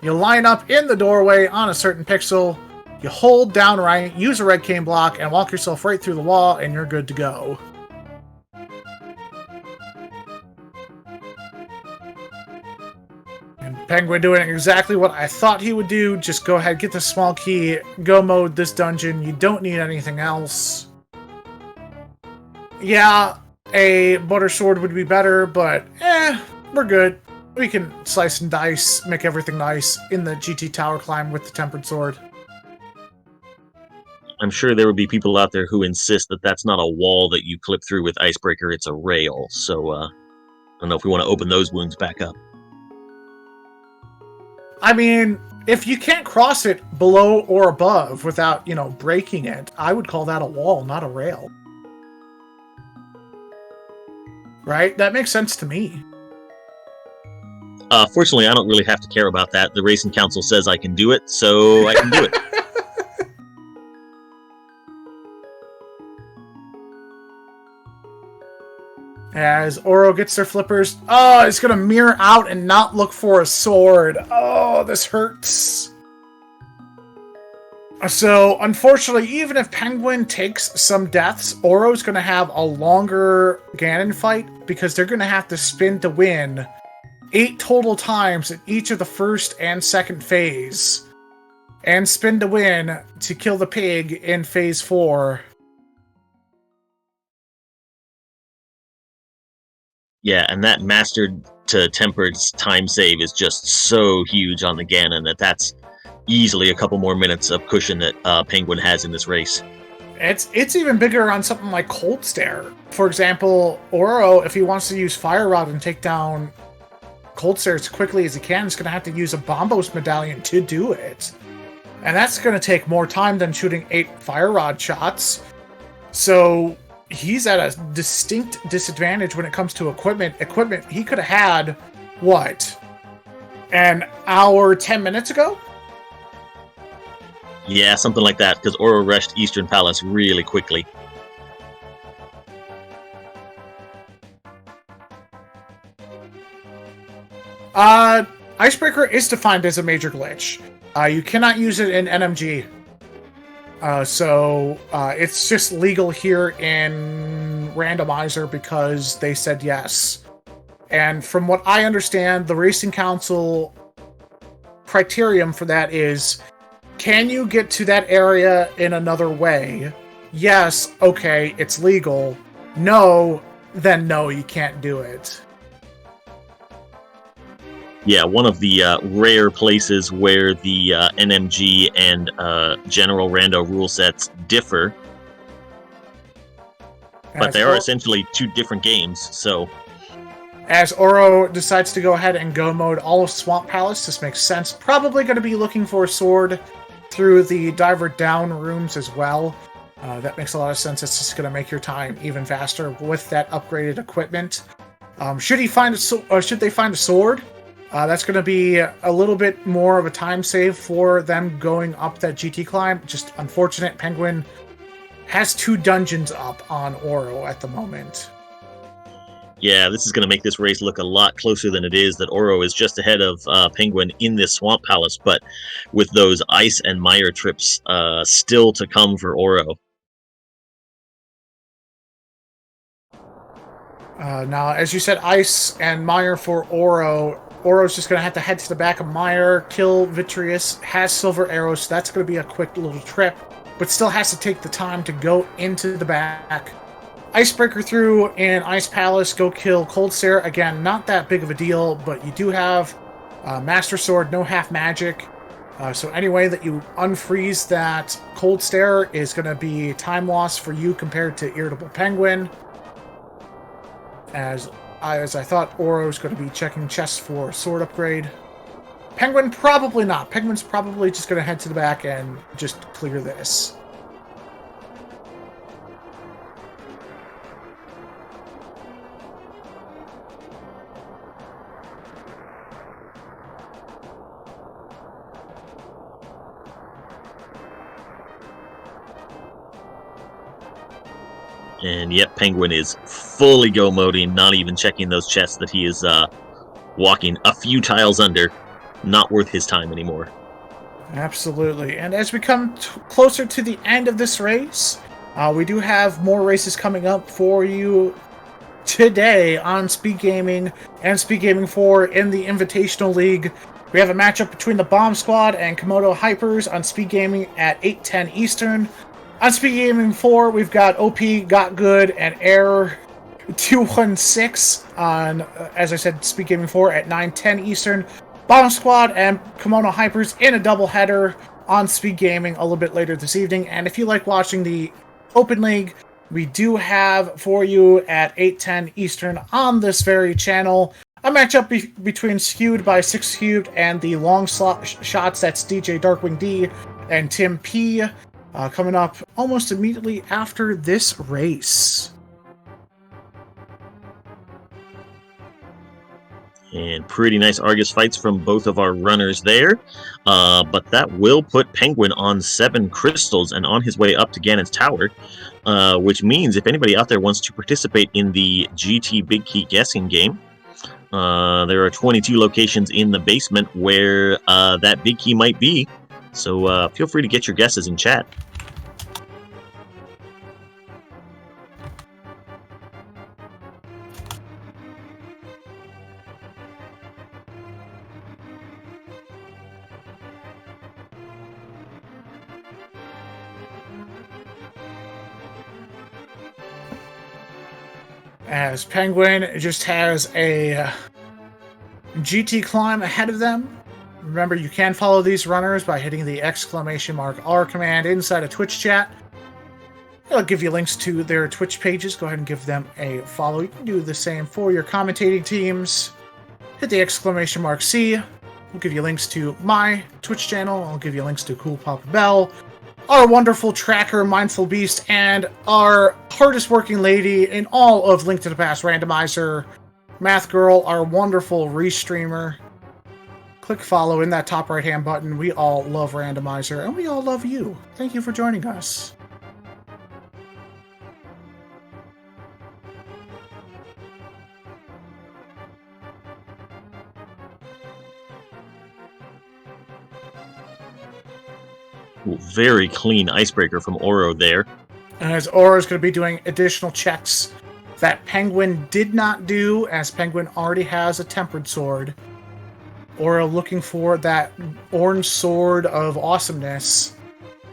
You line up in the doorway on a certain pixel, you hold down right, use a red cane block, and walk yourself right through the wall, and you're good to go. And Penguin doing exactly what I thought he would do. Just go ahead, get the small key, go mode this dungeon. You don't need anything else. Yeah, a butter sword would be better, but we're good. We can slice and dice, make everything nice in the GT tower climb with the tempered sword. I'm sure there would be people out there who insist that that's not a wall that you clip through with Icebreaker, it's a rail. So, I don't know if we want to open those wounds back up. I mean, if you can't cross it below or above without, breaking it, I would call that a wall, not a rail. Right? That makes sense to me. Fortunately, I don't really have to care about that. The Racing Council says I can do it, so I can do it. As Oro gets their flippers, it's gonna mirror out and not look for a sword. Oh, this hurts. So, unfortunately, even if Penguin takes some deaths, Oro's gonna have a longer Ganon fight, because they're gonna have to spin to win 8 total times in each of the first and second phase. And spin to win to kill the pig in phase 4. Yeah, and that mastered to tempered time save is just so huge on the Ganon that's easily a couple more minutes of cushion that Penguin has in this race. It's even bigger on something like Cold Stare. For example, Oro, if he wants to use Fire Rod and take down Cold Stare as quickly as he can, is going to have to use a Bombos Medallion to do it. And that's going to take more time than shooting 8 Fire Rod shots. So he's at a distinct disadvantage when it comes to equipment. He could have had, what, an hour, 10 minutes ago? Yeah, something like that, because Oro rushed Eastern Palace really quickly. Icebreaker is defined as a major glitch. You cannot use it in NMG. So it's just legal here in Randomizer because they said yes. And from what I understand, the Racing Council criterion for that is, can you get to that area in another way? Yes, okay, it's legal. No, then no, you can't do it. Yeah, one of the rare places where the NMG and general rando rule sets differ, but they are essentially two different games, so... As Oro decides to go ahead and go mode all of Swamp Palace, this makes sense. Probably going to be looking for a sword through the diver down rooms as well. That makes a lot of sense. It's just going to make your time even faster with that upgraded equipment. Should they find a sword, that's going to be a little bit more of a time save for them going up that GT climb. Just unfortunate, Penguin has 2 dungeons up on Oro at the moment. Yeah, this is going to make this race look a lot closer than it is, that Oro is just ahead of Penguin in this Swamp Palace, but with those ice and mire trips still to come for Oro. Now, as you said, ice and mire for Oro. Oro's just going to have to head to the back of mire, kill Vitreous, has silver arrows, so that's going to be a quick little trip, but still has to take the time to go into the back. Icebreaker through in Ice Palace, go kill Cold Stare. Again, not that big of a deal, but you do have Master Sword, no half magic. So any way that you unfreeze that Cold Stare is going to be time loss for you compared to Irritable Penguin. As I thought Oro's going to be checking chests for sword upgrade. Penguin, probably not. Penguin's probably just going to head to the back and just clear this. And yet, Penguin is fully go moding, not even checking those chests that he is walking a few tiles under. Not worth his time anymore. Absolutely. And as we come closer to the end of this race, we do have more races coming up for you today on Speed Gaming and Speed Gaming 4 in the Invitational League. We have a matchup between the Bomb Squad and Komodo Hypers on Speed Gaming at 8:10 Eastern. On Speed Gaming 4, we've got OP, Got Good, and Air 216 on, as I said, Speed Gaming 4 at 9:10 Eastern. Bomb Squad and Komodo Hypers in a doubleheader on Speed Gaming a little bit later this evening. And if you like watching the Open League, we do have for you at 8:10 Eastern on this very channel a matchup between Skewed by 6 Cubed and the long shots, that's DJ Darkwing D and Tim P. Coming up almost immediately after this race. And pretty nice Argus fights from both of our runners there. But that will put Penguin on 7 crystals and on his way up to Ganon's Tower. Which means if anybody out there wants to participate in the GT Big Key guessing game, there are 22 locations in the basement where that big key might be. So feel free to get your guesses in chat. As Penguin just has a GT climb ahead of them. Remember, you can follow these runners by hitting the !R command inside a Twitch chat. It'll give you links to their Twitch pages. Go ahead and give them a follow. You can do the same for your commentating teams. Hit the !C. We'll give you links to my Twitch channel. I'll give you links to Cool Papa Bell, our wonderful tracker, Mindful Beast, and our hardest working lady in all of Link to the Past Randomizer, Math Girl, our wonderful restreamer. Click follow in that top right hand button. We all love Randomizer, and we all love you. Thank you for joining us. Ooh, very clean icebreaker from Oro there. As Oro is going to be doing additional checks that Penguin did not do, as Penguin already has a tempered sword. Oro looking for that orange sword of awesomeness.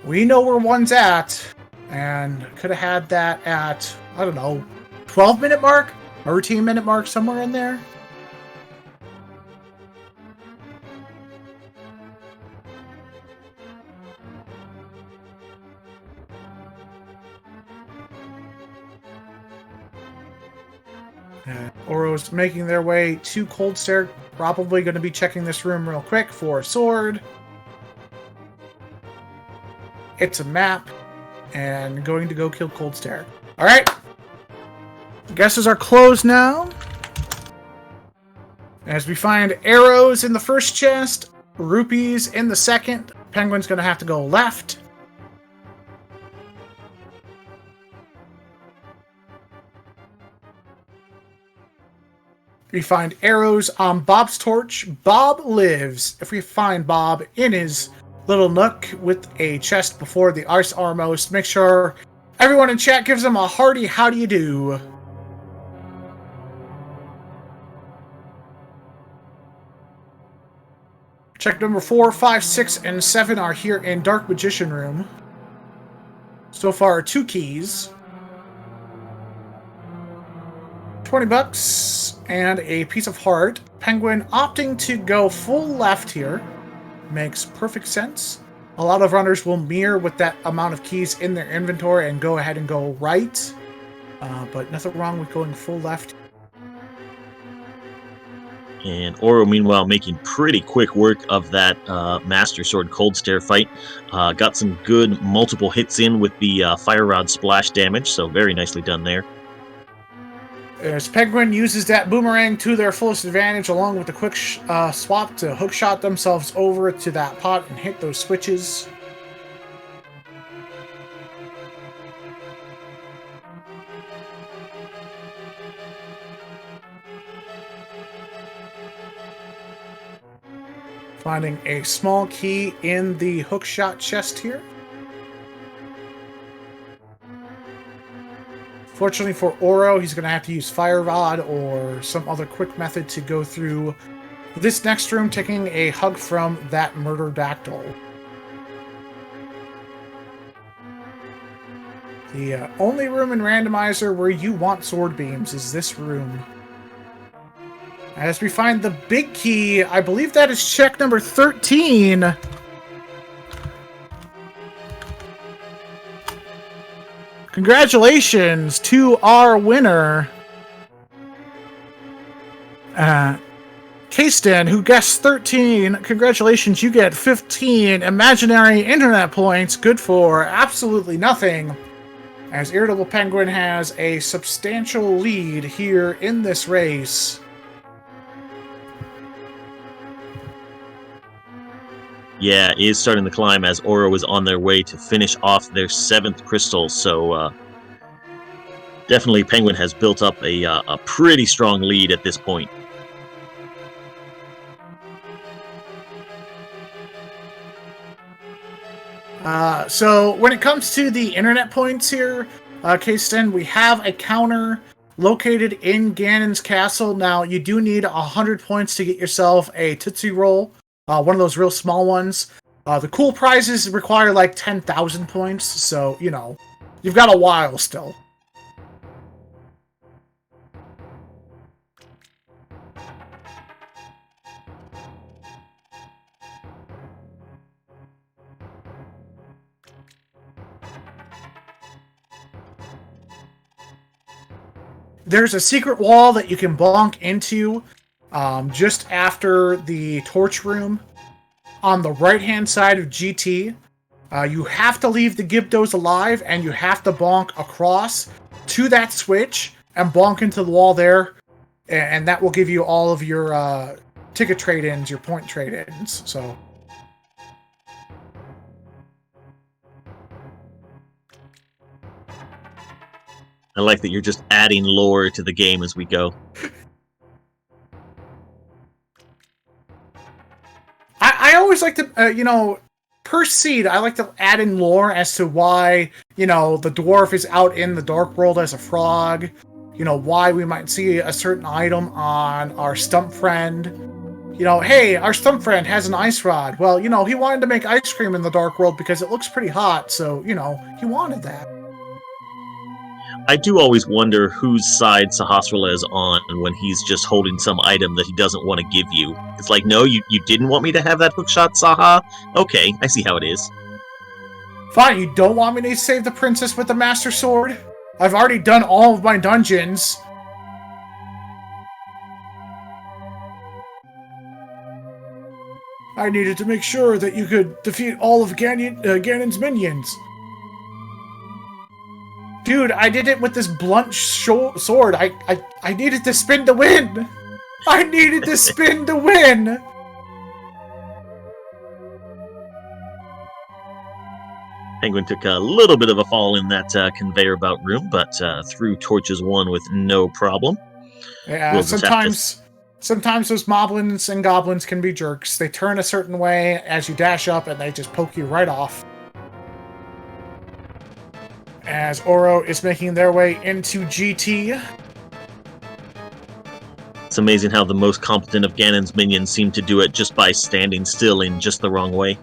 We know where one's at, and could have had that at, I don't know, 12-minute mark? 13-minute mark, somewhere in there? Oro's making their way to Cold Stare. Probably going to be checking this room real quick for a sword. It's a map. And going to go kill Cold Stare. Alright. Guesses are closed now. As we find arrows in the first chest. Rupees in the second. Penguin's going to have to go left. We find arrows on Bob's torch. Bob lives. If we find Bob in his little nook with a chest before the Ars Armos, make sure everyone in chat gives him a hearty how do you do. Check number 4, 5, 6, and 7 are here in Dark Magician Room. So far, 2 keys. 20 bucks and a piece of heart. Penguin opting to go full left here. Makes perfect sense. A lot of runners will mirror with that amount of keys in their inventory and go ahead and go right. But nothing wrong with going full left. And Oro, meanwhile, making pretty quick work of that Master Sword Cold Stare fight. Got some good multiple hits in with the Fire Rod splash damage, so very nicely done there. As Penguin uses that boomerang to their fullest advantage, along with the quick swap to hookshot themselves over to that pot and hit those switches. Finding a small key in the hookshot chest here. Fortunately for Oro, he's going to have to use Fire Rod or some other quick method to go through this next room, taking a hug from that Murderdactyl. The only room in Randomizer where you want sword beams is this room. As we find the big key, I believe that is check number 13. Congratulations to our winner, Kasten, who guessed 13. Congratulations, you get 15 imaginary internet points, good for absolutely nothing, as Irritable Penguin has a substantial lead here in this race. Yeah, is starting to climb as Oro is on their way to finish off their 7th crystal, so definitely Penguin has built up a pretty strong lead at this point. So when it comes to the internet points here, Kasten, we have a counter located in Ganon's castle. Now, you do need 100 points to get yourself a Tootsie Roll. One of those real small ones. The cool prizes require like 10,000 points, so, you know, you've got a while still. There's a secret wall that you can bonk into just after the torch room on the right-hand side of GT. You have to leave the Gibdos alive, and you have to bonk across to that switch and bonk into the wall there, and that will give you all of your ticket trade-ins, your point trade-ins. So I like that you're just adding lore to the game as we go. I always like to, you know, per seed, I like to add in lore as to why, the dwarf is out in the dark world as a frog. Why we might see a certain item on our stump friend. Hey, our stump friend has an ice rod. Well, he wanted to make ice cream in the dark world because it looks pretty hot, so, he wanted that. I do always wonder whose side Sahasrahla is on when he's just holding some item that he doesn't want to give you. It's like, no, you didn't want me to have that hookshot, Saha? Okay, I see how it is. Fine, you don't want me to save the princess with the Master Sword? I've already done all of my dungeons. I needed to make sure that you could defeat all of Ganon's minions. Dude, I did it with this blunt sword. I needed to spin to win. I needed to spin to win. Penguin took a little bit of a fall in that conveyor belt room, but threw torches 1 with no problem. Yeah, sometimes those moblins and goblins can be jerks. They turn a certain way as you dash up, and they just poke you right off. As Oro is making their way into GT. It's amazing how the most competent of Ganon's minions seem to do it just by standing still in just the wrong way.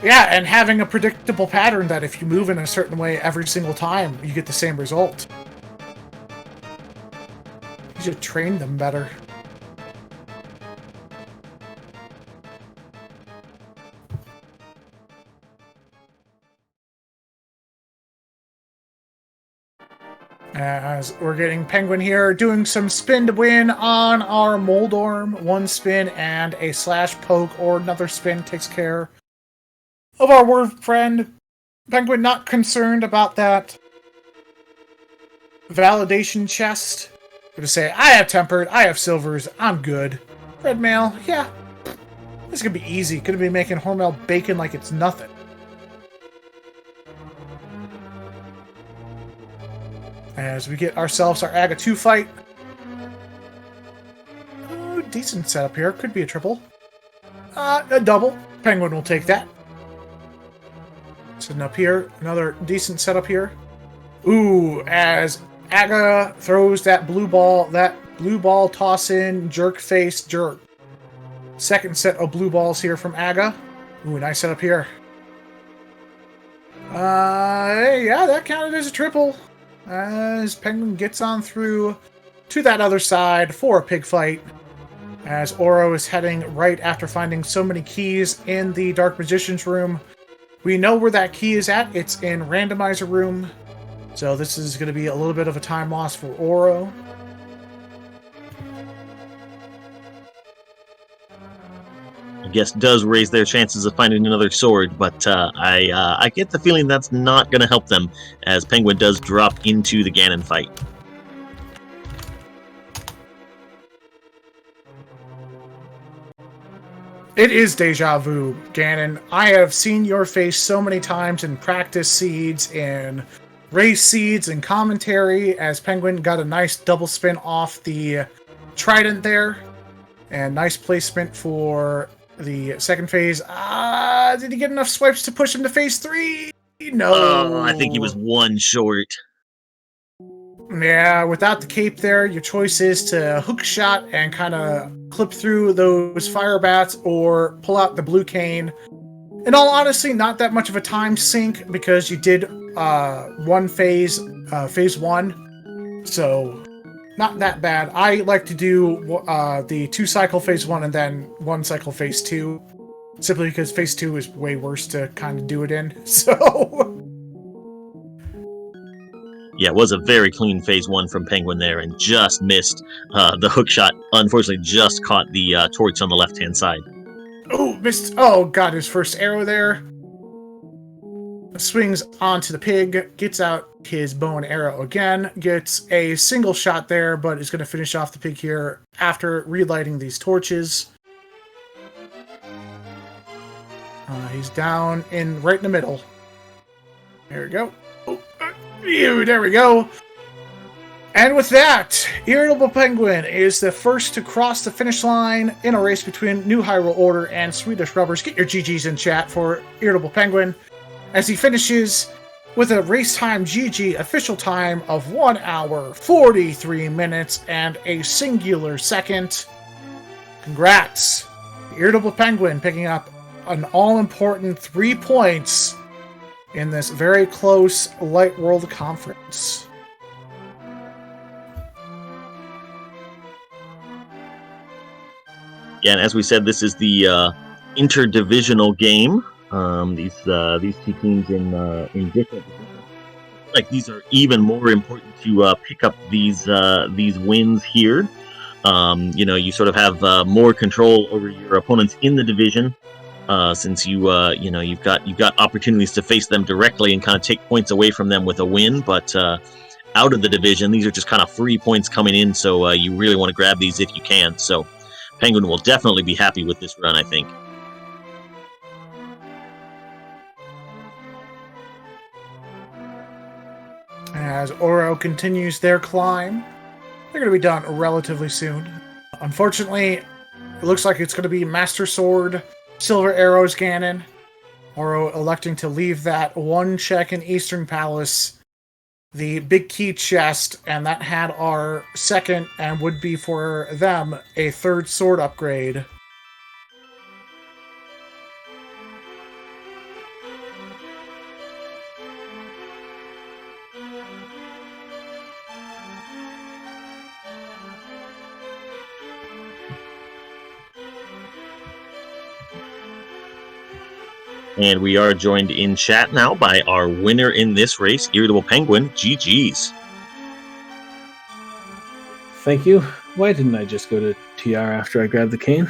Yeah, and having a predictable pattern that if you move in a certain way every single time, you get the same result. You should train them better. As we're getting Penguin here, doing some spin to win on our Moldorm. 1 spin and a slash poke or another spin takes care of our word friend. Penguin not concerned about that validation chest. Gonna say, I have tempered, I have silvers, I'm good. Red mail, yeah. This is gonna be easy. Gonna be making Hormel bacon like it's nothing. As we get ourselves our Aga 2 fight. Oh, decent setup here. Could be a triple. A double. Penguin will take that. Sitting up here. Another decent setup here. Ooh, as Aga throws that blue ball toss in, jerk face, jerk. Second set of blue balls here from Aga. Ooh, nice setup here. Yeah, that counted as a triple. As Penguin gets on through to that other side for a pig fight. As Oro is heading right after finding so many keys in the Dark Magician's room. We know where that key is at. It's in Randomizer room. So this is going to be a little bit of a time loss for Oro. I guess does raise their chances of finding another sword, but I get the feeling that's not going to help them, as Penguin does drop into the Ganon fight. It is deja vu, Ganon. I have seen your face so many times in practice seeds, in race seeds, and commentary, as Penguin got a nice double spin off the trident there. And nice placement for the second phase. Did he get enough swipes to push him to phase 3? No. Oh, I think he was 1 short. Yeah, without the cape there, your choice is to hook shot and kind of clip through those fire bats or pull out the blue cane. In all honesty, not that much of a time sink because you did one phase 1. So not that bad. I like to do the 2 cycle phase 1 and then 1 cycle phase 2. Simply because phase 2 is way worse to kind of do it in. So Yeah, it was a very clean phase 1 from Penguin there and just missed the hook shot. Unfortunately, just caught the torch on the left-hand side. oh, missed. Oh, got his first arrow there. Swings onto the pig, gets out his bow and arrow again, gets a single shot there, but is going to finish off the pig here after relighting these torches. He's down right in the middle. There we go. Oh, there we go. And with that, Irritable Penguin is the first to cross the finish line in a race between New Hyrule Order and Swedish Rubbers. Get your GGs in chat for Irritable Penguin as he finishes with a race time GG official time of 1 hour, 43 minutes, and a singular second. Congrats! Irritable Penguin picking up an all-important 3 points in this very close Light World Conference. Yeah, and as we said, this is the interdivisional game. These two teams in different. Like these are even more important to pick up these wins here. You sort of have more control over your opponents in the division, since you've got opportunities to face them directly and kind of take points away from them with a win. But out of the division, these are just kind of free points coming in. So you really want to grab these if you can. So Penguin will definitely be happy with this run, I think. As Oro continues their climb, they're going to be done relatively soon. Unfortunately, it looks like it's going to be Master Sword, Silver Arrows Ganon. Oro electing to leave that one check in Eastern Palace, the big key chest, and that had our second and would be for them a third sword upgrade. And we are joined in chat now by our winner in this race, Irritable Penguin. GG's. Thank you. Why didn't I just go to TR after I grabbed the cane?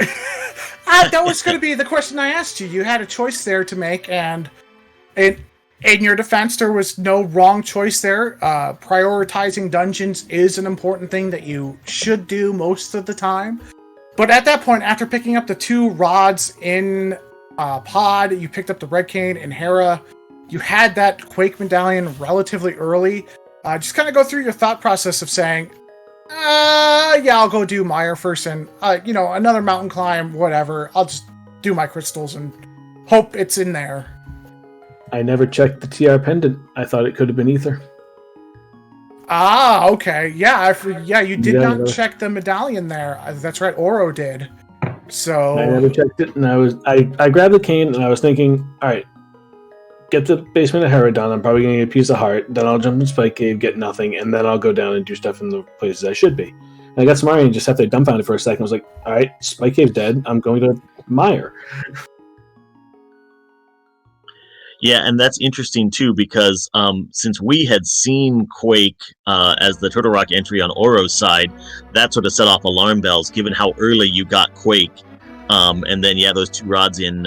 That was going to be the question I asked you. You had a choice there to make, and in your defense, there was no wrong choice there. Prioritizing dungeons is an important thing that you should do most of the time. But at that point, after picking up the 2 rods in Pod, you picked up the Red Cane in Hera, you had that Quake medallion relatively early. Just kind of go through your thought process of saying, yeah, I'll go do Mire first, and another mountain climb, whatever. I'll just do my crystals and hope it's in there. I never checked the TR pendant. I thought it could have been Ether. Ah, okay. Yeah, you did not check the medallion there. That's right, Oro did. So I never checked it, and I grabbed the cane, and I was thinking, all right, get the basement of Hera done. I'm probably going to get a piece of heart. Then I'll jump in Spike Cave, get nothing, and then I'll go down and do stuff in the places I should be. And I got some iron and just sat there dumbfounded for a second. I was like, all right, Spike Cave's dead. I'm going to Mire. Yeah, and that's interesting too, because since we had seen Quake as the Turtle Rock entry on Oro's side, that sort of set off alarm bells, given how early you got Quake. And then, those 2 rods in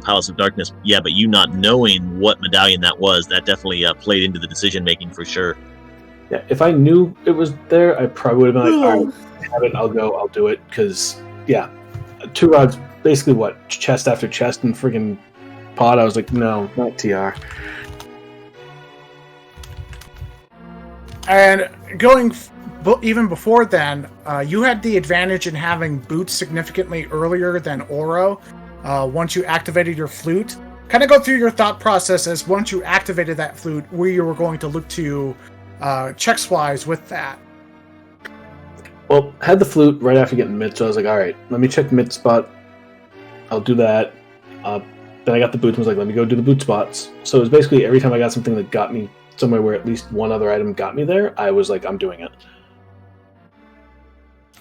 Palace of Darkness. Yeah, but you not knowing what medallion that was, that definitely played into the decision-making for sure. Yeah, if I knew it was there, I probably would have been like, all right, I have it, I'll go, I'll do it. Because, 2 rods, basically what, chest after chest and friggin' Pod. I was like, no, not TR. And going even before then, you had the advantage in having boots significantly earlier than Oro. Once you activated your flute, kind of go through your thought process as once you activated that flute, where you were going to look to checks-wise with that. Well, I had the flute right after getting mid, so I was like, all right, let me check mid spot. I'll do that. Then I got the boots and was like, let me go do the boot spots. So it was basically every time I got something that got me somewhere where at least one other item got me there, I was like, I'm doing it.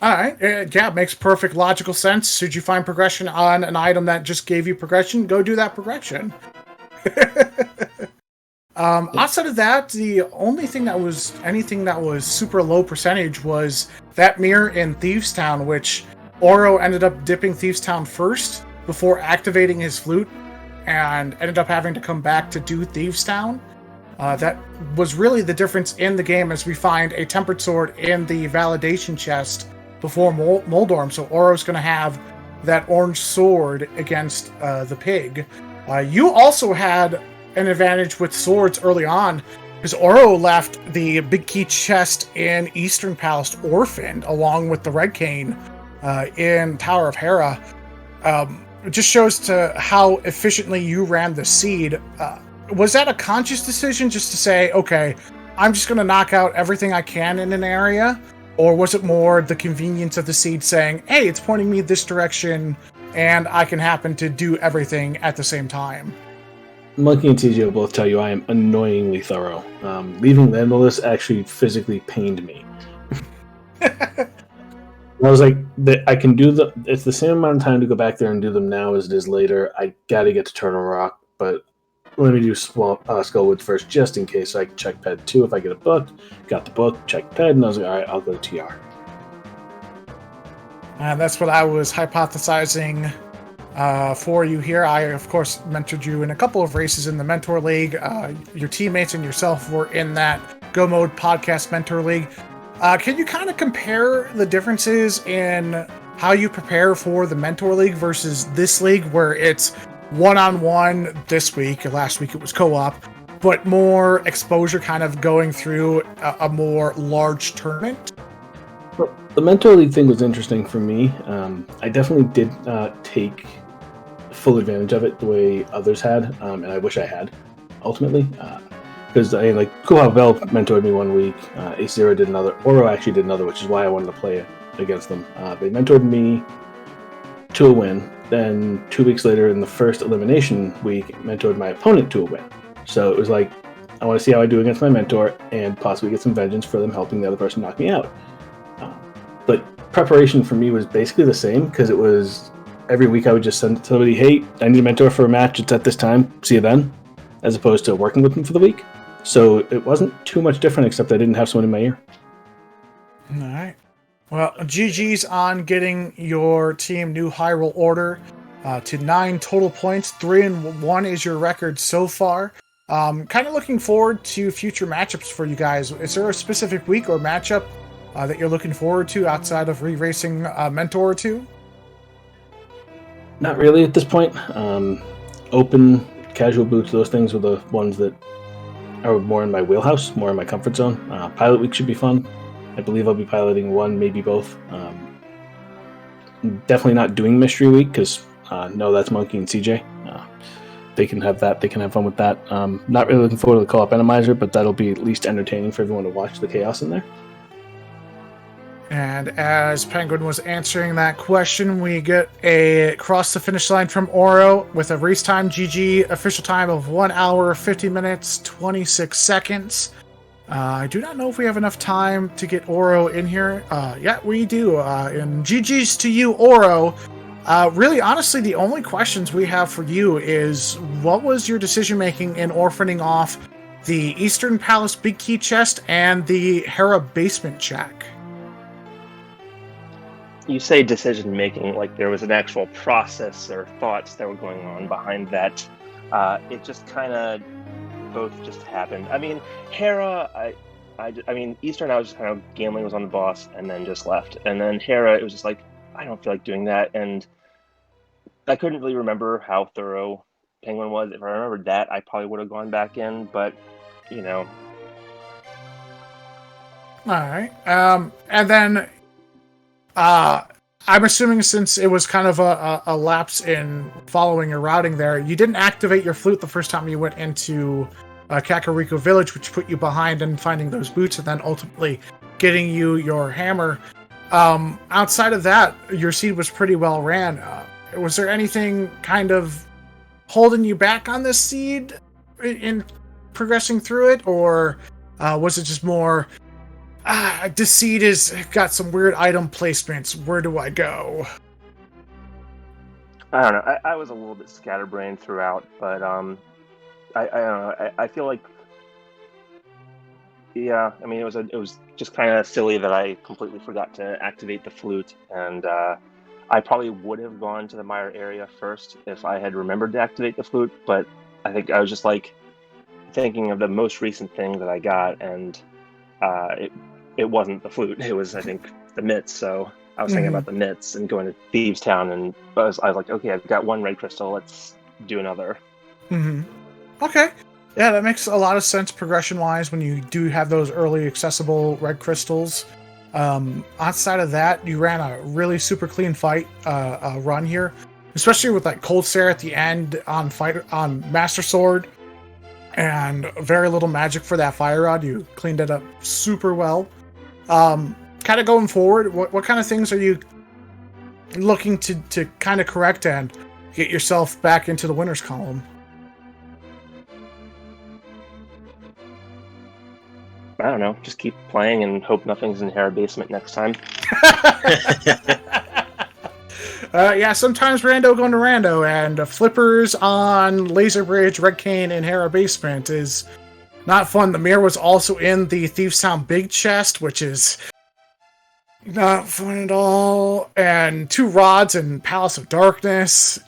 All right. Yeah, makes perfect logical sense. Should you find progression on an item that just gave you progression, go do that progression. Outside of that, the only thing that was anything that was super low percentage was that mirror in Thieves Town, which Oro ended up dipping Thieves Town first before activating his flute, and ended up having to come back to do Thieves Town. That was really the difference in the game, as we find a Tempered Sword in the Validation chest before Moldorm. So Oro's going to have that orange sword against the pig. You also had an advantage with swords early on, Because Oro left the big key chest in Eastern Palace orphaned, along with the Red Cane in Tower of Hera. It just shows to how efficiently you ran the seed. Was that a conscious decision just to say, okay, I'm just going to knock out everything I can in an area? Or was it more the convenience of the seed saying, hey, it's pointing me this direction, and I can happen to do everything at the same time? Monkey and TJ will both tell you I am annoyingly thorough. Leaving them on the list actually physically pained me. I was like, I can do it's the same amount of time to go back there and do them now as it is later. I gotta get to Turtle Rock, but let me do Skullwood first, just in case. So I can check Ped 2 if I get a book. Got the book, checked Ped, and I was like, alright, I'll go to TR. And that's what I was hypothesizing for you here. I, of course, mentored you in a couple of races in the Mentor League. Your teammates and yourself were in that Go Mode Podcast Mentor League. Can you kind of compare the differences in how you prepare for the Mentor League versus this league, where it's one-on-one this week, or last week it was co-op, but more exposure kind of going through a more large tournament? Well, the Mentor League thing was interesting for me. I definitely did take full advantage of it the way others had, and I wish I had, ultimately. Because Kuha Bell mentored me one week, Ace Zero did another, Oro actually did another, which is why I wanted to play against them. They mentored me to a win. Then 2 weeks later, in the first elimination week, mentored my opponent to a win. So it was like, I want to see how I do against my mentor and possibly get some vengeance for them helping the other person knock me out. But preparation for me was basically the same, because it was every week I would just send somebody, hey, I need a mentor for a match, it's at this time, see you then, as opposed to working with them for the week. So it wasn't too much different, except I didn't have someone in my ear. All right. Well, GG's on getting your team new Hyrule order to 9 total points. 3-1 is your record so far. Kind of looking forward to future matchups for you guys. Is there a specific week or matchup that you're looking forward to outside of re-racing Mentor or two? Not really at this point. Open, casual boots, those things were the ones that are more in my wheelhouse, more in my comfort zone. Pilot week should be fun. I believe I'll be piloting one, maybe both. Definitely not doing Mystery Week, because no, that's Monkey and CJ. They can have that. They can have fun with that. Not really looking forward to the co-op Enemizer, but that'll be at least entertaining for everyone to watch the chaos in there. And as Penguin was answering that question, we get a cross the finish line from Oro with a race time GG official time of 1 hour, 50 minutes, 26 seconds. I do not know if we have enough time to get Oro in here. Yeah, we do. And GG's to you, Oro. Really, honestly, the only questions we have for you is, what was your decision-making in orphaning off the Eastern Palace Big Key Chest and the Hera Basement Shack? You say decision-making like there was an actual process or thoughts that were going on behind that. It just kind of both just happened. I mean, Hera, I mean, Eastern, I was just kind of gambling was on the boss and then just left. And then Hera, it was just like, I don't feel like doing that. And I couldn't really remember how thorough Penguin was. If I remembered that, I probably would have gone back in, but, you know. All right. And then I'm assuming since it was kind of a lapse in following your routing there, you didn't activate your flute the first time you went into Kakariko Village, which put you behind in finding those boots and then ultimately getting you your hammer. Outside of that, your seed was pretty well ran. Was there anything kind of holding you back on this seed in progressing through it, or was it just more, this seed has got some weird item placements, where do I go? I don't know. I was a little bit scatterbrained throughout, but I don't know. I feel like, yeah. I mean, it was just kind of silly that I completely forgot to activate the flute, and I probably would have gone to the Mire area first if I had remembered to activate the flute. But I think I was just like thinking of the most recent thing that I got, and it wasn't the flute. It was, I think, the mitts. So I was thinking about the mitts and going to Thieves Town, and I was like, okay, I've got one red crystal. Let's do another. Okay. Yeah, that makes a lot of sense progression-wise when you do have those early accessible red crystals. Outside of that, you ran a really super clean fight run here, especially with like Cold Stare at the end on Master Sword, and very little magic for that Fire Rod. You cleaned it up super well. Kind of going forward, what kind of things are you looking to kind of correct and get yourself back into the winners column? I don't know. Just keep playing and hope nothing's in Hera basement next time. Yeah, sometimes rando going to rando, and flippers on Laser Bridge, Red Cane, and Hera basement is not fun. The mirror was also in the Thief's Town big chest, which is not fun at all. And 2 rods in Palace of Darkness.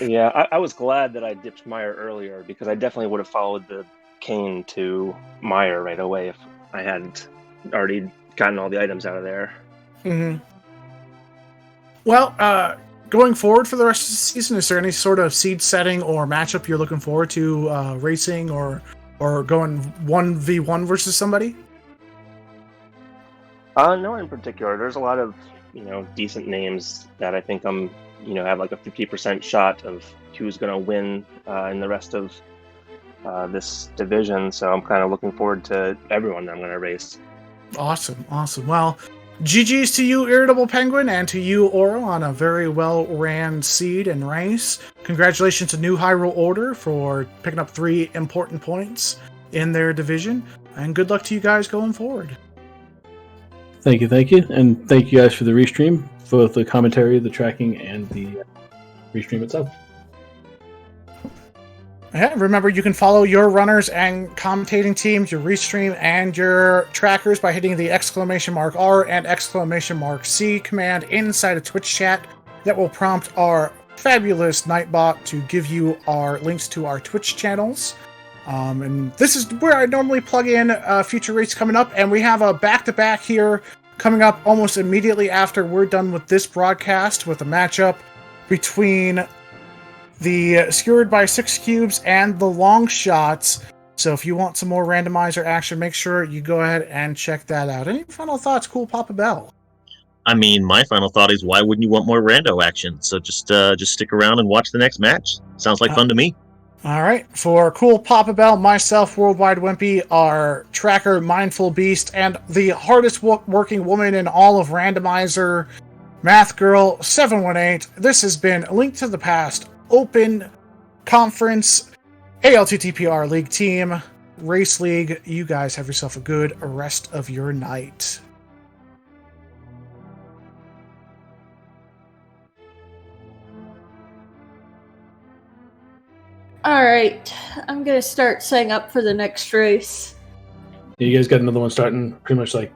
Yeah, I was glad that I dipped Meyer earlier, because I definitely would have followed the Cane to Meyer right away if I hadn't already gotten all the items out of there. Mm-hmm. Well, going forward for the rest of the season, is there any sort of seed setting or matchup you're looking forward to racing or going 1v1 versus somebody? No, in particular. There's a lot of decent names that I think I'm have like a 50% shot of who's going to win in the rest of this division. So I'm kind of looking forward to everyone that I'm going to race. Awesome. Well, GG's to you, Irritable Penguin, and to you, Oro, on a very well-ran seed and race. Congratulations to New Hyrule Order for picking up 3 important points in their division, and good luck to you guys going forward. Thank you, and thank you guys for the restream, both the commentary, the tracking, and the restream itself. Yeah, remember, you can follow your runners and commentating teams, your restream, and your trackers by hitting the !R and !C command inside a Twitch chat. That will prompt our fabulous Nightbot to give you our links to our Twitch channels. And this is where I normally plug in future races coming up, and we have a back-to-back here coming up almost immediately after we're done with this broadcast, with a matchup between the Skewered by 6 Cubes and the Long Shots. So if you want some more randomizer action, make sure you go ahead and check that out. Any final thoughts, Cool Papa Bell? I mean, my final thought is, why wouldn't you want more rando action? So just stick around and watch the next match. Sounds like fun to me. All right, for Cool Papa Bell, myself, Worldwide Wimpy, our tracker, Mindful Beast, and the hardest working woman in all of Randomizer, Math Girl 718. This has been Link to the Past Open Conference, ALTTPR League Team, Race League. You guys have yourself a good rest of your night. Alright, I'm gonna start setting up for the next race. You guys got another one starting pretty much like